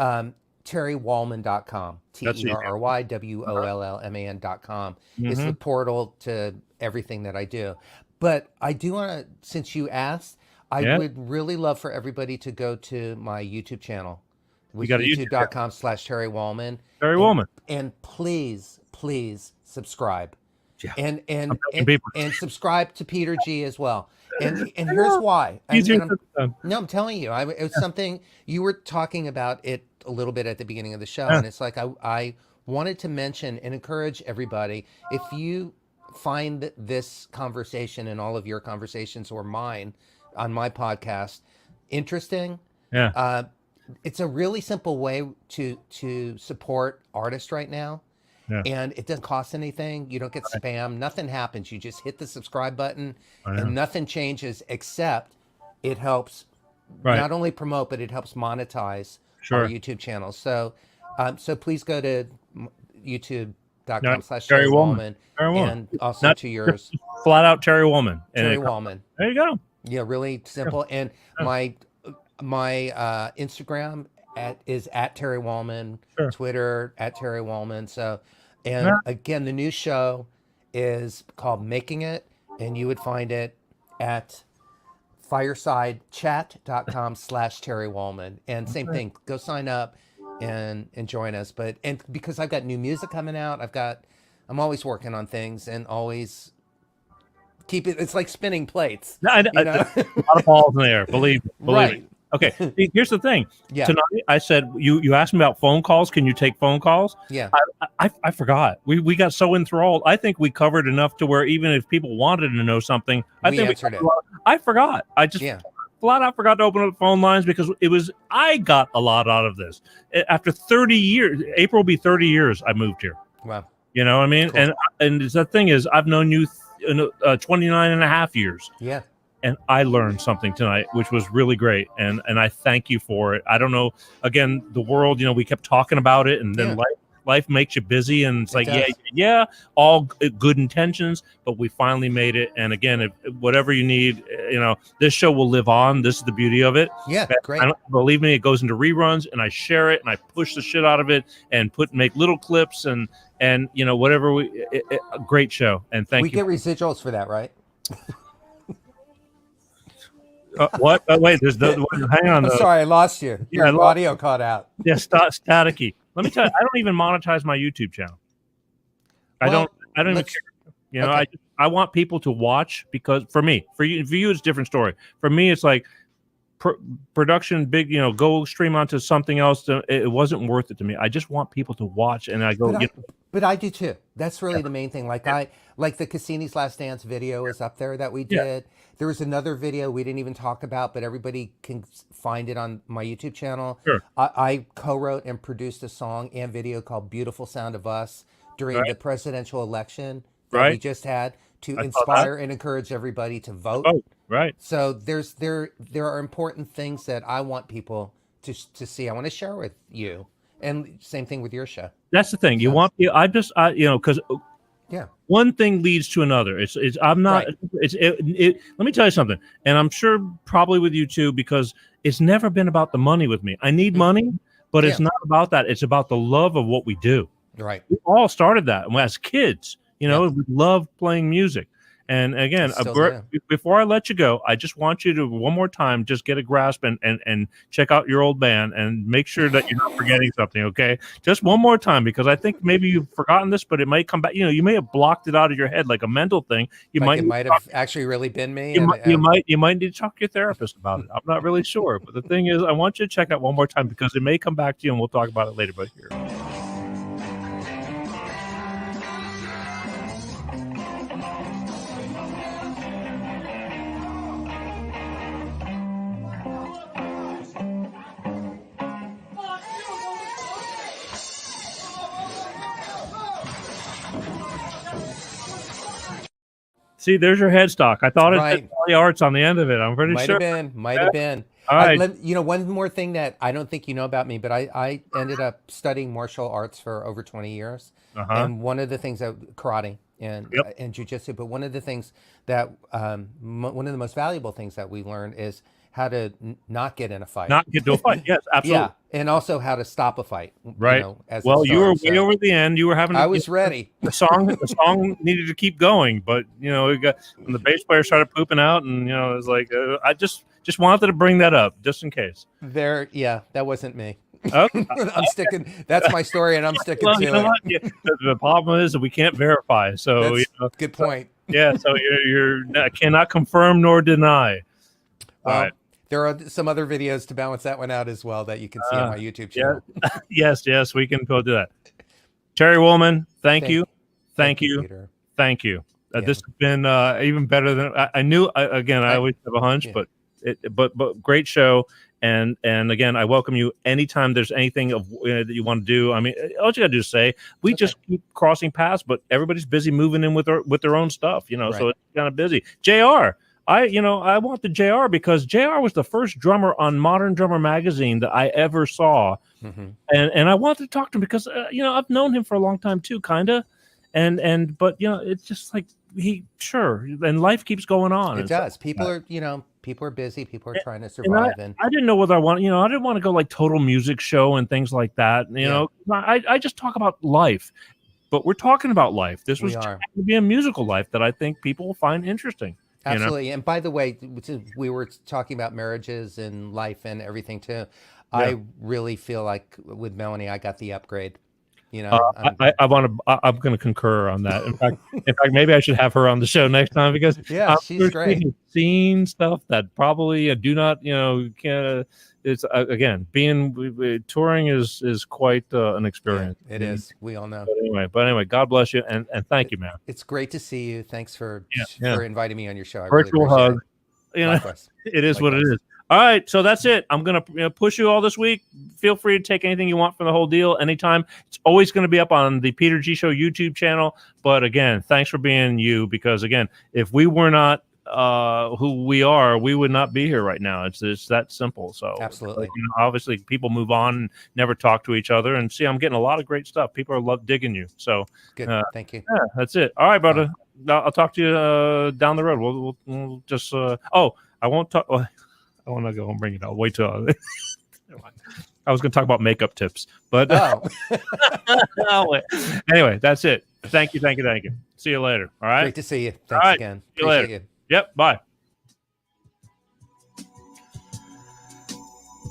terrywollman.com, TerryWollman.com is the portal to everything that I do. But I do want to, since you asked, I would really love for everybody to go to my YouTube channel, which got a is YouTube youtube.com/terrywollman. Terry Wollman. And please subscribe. Yeah. And telling people. subscribe to Peter G as well. And here's why. I'm telling you, it was something you were talking about it a little bit at the beginning of the show, and it's like I wanted to mention and encourage everybody, if you find this conversation and all of your conversations or mine on my podcast interesting, it's a really simple way to support artists right now. Yeah. And it doesn't cost anything. You don't get spam. Nothing happens. You just hit the subscribe button and nothing changes, except it helps not only promote, but it helps monetize our YouTube channel. So so please go to youtube.com/terrywollman and also to yours. Flat out Terry Wollman. Terry Wollman. There you go. Yeah, really simple. And my Instagram is at Terry Wollman, Twitter at Terry Wollman. So, and again, the new show is called Making It, and you would find it at firesidechat.com/Terry Wollman. And same thing, go sign up and join us. And because I've got new music coming out, I'm always working on things and always keep it. It's like spinning plates. A lot of balls in the air. Believe me. Okay, here's the thing. Yeah. Tonight I said you asked me about phone calls. Can you take phone calls? Yeah. I forgot. We got so enthralled. I think we covered enough to where even if people wanted to know something, I forgot. I just flat out forgot to open up the phone lines because I got a lot out of this. After 30 years, April will be 30 years I moved here. Wow. You know what I mean? Cool. And the thing is, I've known you 29 and a half years. Yeah. And I learned something tonight, which was really great. And I thank you for it. I don't know, again, the world, we kept talking about it, and then life makes you busy, and it's like, all good intentions, but we finally made it. And again, if whatever you need, this show will live on. This is the beauty of it. Yeah, great. Believe me, it goes into reruns, and I share it, and I push the shit out of it, and make little clips, and whatever. A great show, and thank you. We get residuals for that, right? What? Wait, hang on. Sorry, I lost you. Your audio cut out. Yeah, staticky. Let me tell you, I don't even monetize my YouTube channel. I don't even care. I want people to watch, because for you, it's a different story. For me, it's like production, big, go stream onto something else. It wasn't worth it to me. I just want people to watch, and I go. But I do too. That's really the main thing. Like the Cassini's Last Dance video is up there that we did. Yeah. There was another video we didn't even talk about, but everybody can find it on my YouTube channel. Sure. I co-wrote and produced a song and video called Beautiful Sound of Us during the presidential election that we just had to inspire and encourage everybody to vote. Right. So there are important things that I want people to see. I want to share with you. And same thing with your show. That's the thing. You want, because one thing leads to another. I'm not. Let me tell you something, and I'm sure probably with you too, because it's never been about the money with me. I need money, but it's not about that. It's about the love of what we do. Right. We all started that as kids. We loved playing music. And again, before I let you go, I just want you to one more time just get a grasp and check out your old band and make sure that you're not forgetting something, okay? Just one more time, because I think maybe you've forgotten this, but it might come back. You may have blocked it out of your head like a mental thing. It might have actually really been me. You might need to talk to your therapist about it. I'm not really sure, but the thing is, I want you to check out one more time, because it may come back to you, and we'll talk about it later. But here. See, there's your headstock. I thought it said the arts on the end of it. I'm pretty sure. Might have been. All right. One more thing that I don't think you know about me, but I ended up studying martial arts for over 20 years. And one of the things karate and jiu-jitsu, but one of the things that one of the most valuable things that we learned is how to not get in a fight. Not get into a fight. Yes, absolutely. And also how to stop a fight. Right. You know, as it Well, you were starts, way so. over the end. You were having. I was ready. The song needed to keep going, but it got when the bass player started pooping out, and it was like I just wanted to bring that up just in case. Yeah, that wasn't me. Okay. I'm sticking. That's my story, and I'm sticking Well, to you know it. what? Yeah, the problem is that we can't verify. So That's good point. yeah, so you're cannot confirm nor deny. Well, All right. there are some other videos to balance that one out as well that you can see on my YouTube channel. Yes, we can go do that. Terry Wollman, thank you, Peter. thank you. Yeah. This has been even better than I knew. I always have a hunch, Yeah. but great show. And again, I welcome you anytime there's anything that you want to do. I mean, all you got to do is say. We just keep crossing paths, but everybody's busy moving in with their own stuff, Right. So it's kind of busy. JR, I want the JR because JR was the first drummer on Modern Drummer magazine that I ever saw, and I wanted to talk to him because I've known him for a long time too, kind of, but it's just like and life keeps going on. It does. People are busy. People are trying to survive. And I didn't know whether I didn't want to go like total music show and things like that. I just talk about life, but we're talking about life. This was trying to be a musical life that I think people will find interesting. Absolutely. And by the way, we were talking about marriages and life and everything too. Yeah. I really feel like with Melanie, I got the upgrade. I'm going to concur on that. In fact, maybe I should have her on the show next time because she's great. Seen stuff that probably do not, can't. It's again, being touring is quite an experience. Yeah, it is. We all know. But anyway, God bless you and thank you, man. It's great to see you. Thanks for inviting me on your show. I Virtual really hug. It is what it is. All right, so that's it. I'm going to push you all this week. Feel free to take anything you want from the whole deal anytime. It's always going to be up on the Peter G Show YouTube channel. But again, thanks for being you because, again, if we were not who we are, we would not be here right now. It's that simple. So absolutely. Obviously, people move on and never talk to each other. And see, I'm getting a lot of great stuff. People are digging you. So good. Thank you. Yeah, that's it. All right, brother. I'll talk to you down the road. We'll just I won't talk. I want to go and bring it out. Wait till I was going to talk about makeup tips, but anyway, that's it. Thank you. See you later. All right. Great to see you. Thanks again. See you later. Yep. Bye.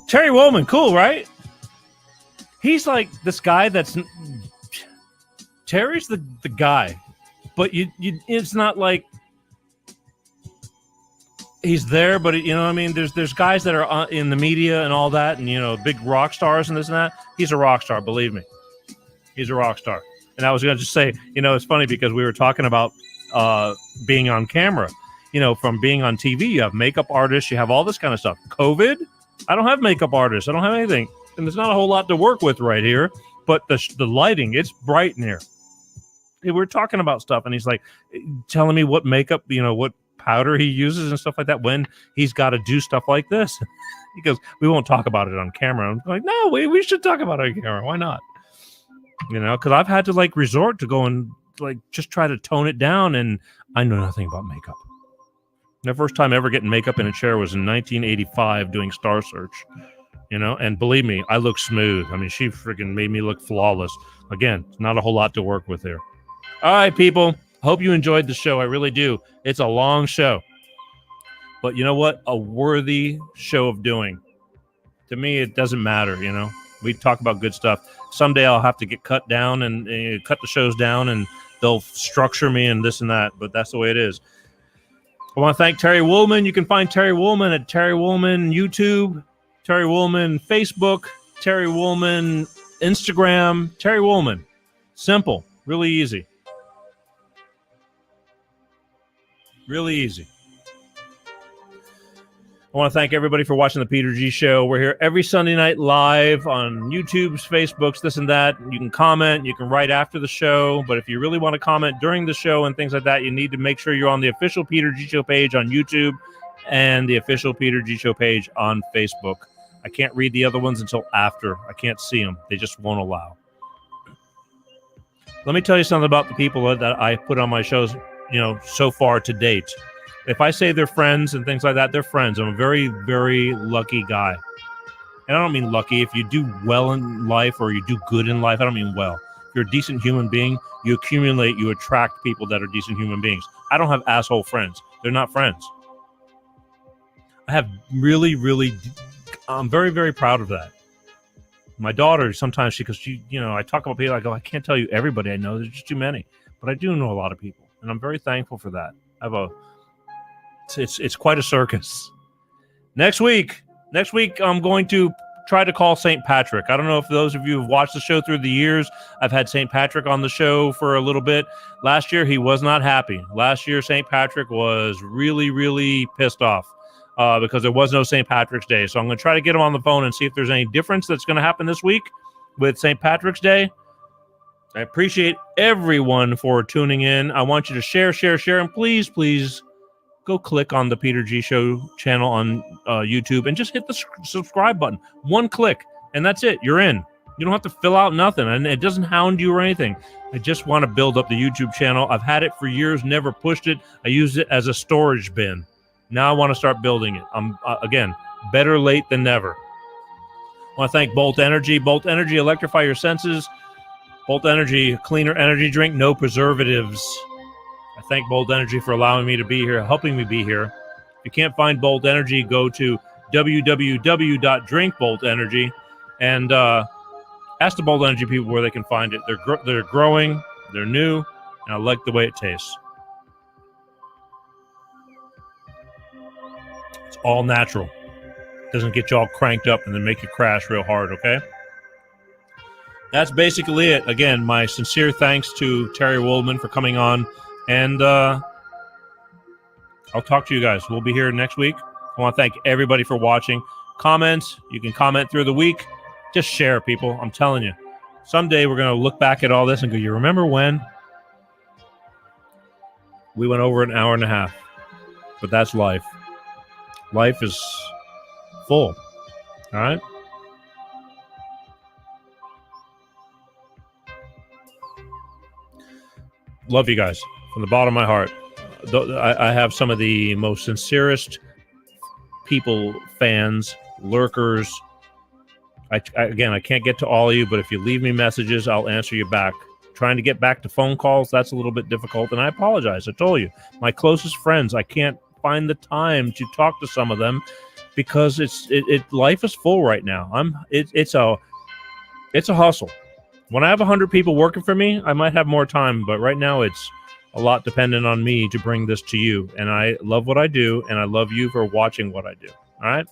Terry Wollman, cool, right? He's like this guy Terry's the guy, but it's not like he's there, but what I mean, there's guys that are in the media and all that, and big rock stars and this and that. He's a rock star, believe me. He's a rock star. And I was gonna just say, it's funny because we were talking about being on camera. From being on TV, you have makeup artists, you have all this kind of stuff. COVID, I don't have makeup artists, I don't have anything, and there's not a whole lot to work with right here. But the lighting, it's bright in here. We're talking about stuff, and he's like telling me what makeup, what powder he uses and stuff like that when he's got to do stuff like this. He goes, we won't talk about it on camera. I'm like, no, we should talk about it on camera. Why not? Because I've had to resort to go and just try to tone it down, and I know nothing about makeup. The first time ever getting makeup in a chair was in 1985 doing Star Search, and believe me, I look smooth. I mean, she freaking made me look flawless. Again, not a whole lot to work with here. All right, people. Hope you enjoyed the show. I really do. It's a long show. But you know what? A worthy show of doing. To me, it doesn't matter, We talk about good stuff. Someday I'll have to get cut down and cut the shows down, and they'll structure me and this and that. But that's the way it is. I want to thank Terry Wollman. You can find Terry Wollman at Terry Wollman YouTube, Terry Wollman Facebook, Terry Wollman Instagram, Terry Wollman. Simple. Really easy. Really easy. I want to thank everybody for watching the Peter G Show. We're here every Sunday night live on YouTube's, Facebook's, this and that. You can comment. You can write after the show. But if you really want to comment during the show and things like that, you need to make sure you're on the official Peter G Show page on YouTube and the official Peter G Show page on Facebook. I can't read the other ones until after. I can't see them. They just won't allow. Let me tell you something about the people that I put on my shows, so far to date. If I say they're friends and things like that, they're friends. I'm a very, very lucky guy. And I don't mean lucky. If you do well in life or you do good in life, I don't mean well. If you're a decent human being, you accumulate, you attract people that are decent human beings. I don't have asshole friends. They're not friends. I have I'm very, very proud of that. My daughter, sometimes she goes, I talk about people, I go, I can't tell you everybody I know. There's just too many. But I do know a lot of people. And I'm very thankful for that. It's quite a circus. Next week, I'm going to try to call St. Patrick. I don't know if those of you have watched the show through the years. I've had St. Patrick on the show for a little bit. Last year, he was not happy. Last year, St. Patrick was really, really pissed off because there was no St. Patrick's Day. So I'm going to try to get him on the phone and see if there's any difference that's going to happen this week with St. Patrick's Day. I appreciate everyone for tuning in. I want you to share, and please go click on the Peter G Show channel on YouTube and just hit the subscribe button. One click, and that's it. You're in. You don't have to fill out nothing, and it doesn't hound you or anything. I just want to build up the YouTube channel. I've had it for years, never pushed it. I used it as a storage bin. Now I want to start building it. I'm again, better late than never. I want to thank Bolt Energy. Bolt Energy, electrify your senses. Bolt Energy, cleaner energy drink, no preservatives. I thank Bolt Energy for allowing me to be here, helping me be here. If you can't find Bolt Energy, go to www.drinkboltenergy and ask the Bolt Energy people where they can find it. They're growing, they're new, and I like the way it tastes. It's all natural. It doesn't get you all cranked up and then make you crash real hard, okay? That's basically it. Again, my sincere thanks to Terry Wollman for coming on. And I'll talk to you guys. We'll be here next week. I want to thank everybody for watching. Comments. You can comment through the week. Just share, people. I'm telling you. Someday we're going to look back at all this and go, you remember when? We went over an hour and a half. But that's life. Life is full. All right? Love you guys from the bottom of my heart. I have some of the most sincerest people, fans, lurkers. I can't get to all of you, but if you leave me messages, I'll answer you back. Trying to get back to phone calls, that's a little bit difficult, and I apologize. I told you. My closest friends, I can't find the time to talk to some of them because life is full right now. It's a hustle. When I have 100 people working for me, I might have more time, but right now it's a lot dependent on me to bring this to you. And I love what I do, and I love you for watching what I do. All right?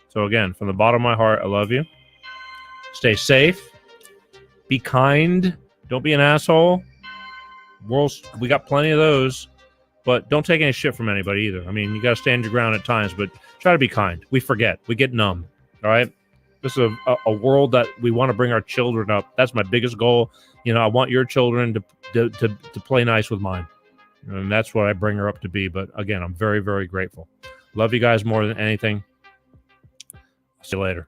So again, from the bottom of my heart, I love you. Stay safe. Be kind. Don't be an asshole. We got plenty of those, but don't take any shit from anybody either. I mean, you got to stand your ground at times, but try to be kind. We forget. We get numb. All right? This is a world that we want to bring our children up. That's my biggest goal. I want your children to play nice with mine. And that's what I bring her up to be. But again, I'm very, very grateful. Love you guys more than anything. See you later.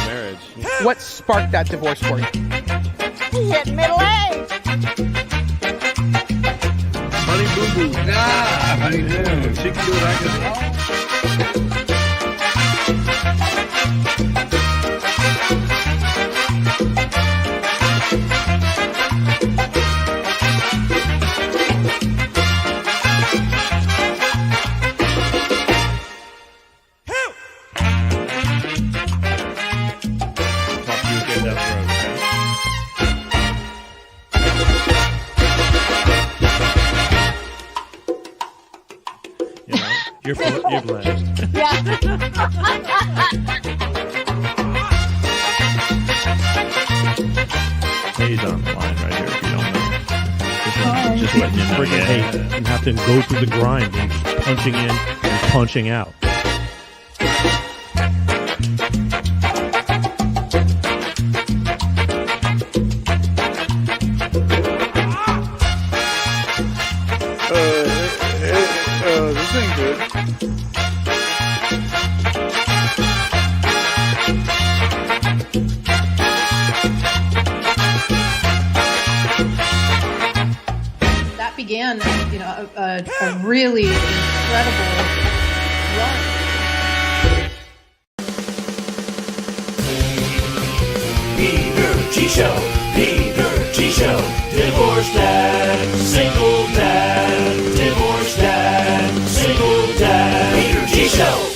Marriage. What sparked that divorce for you? He hit middle age. Honey boo boo. Ah, honey boo boo. She can do it. I can. Talk to you again down the road, okay? You're blessed. Yeah. He's on the line right here if you don't know. Just letting you know. Freaking hate and have to go through the grind and just punching in and punching out. This ain't good. That began, a really incredible Peter G Show, Peter G Show, divorced dad, single dad, divorced dad, single dad, Peter G Show.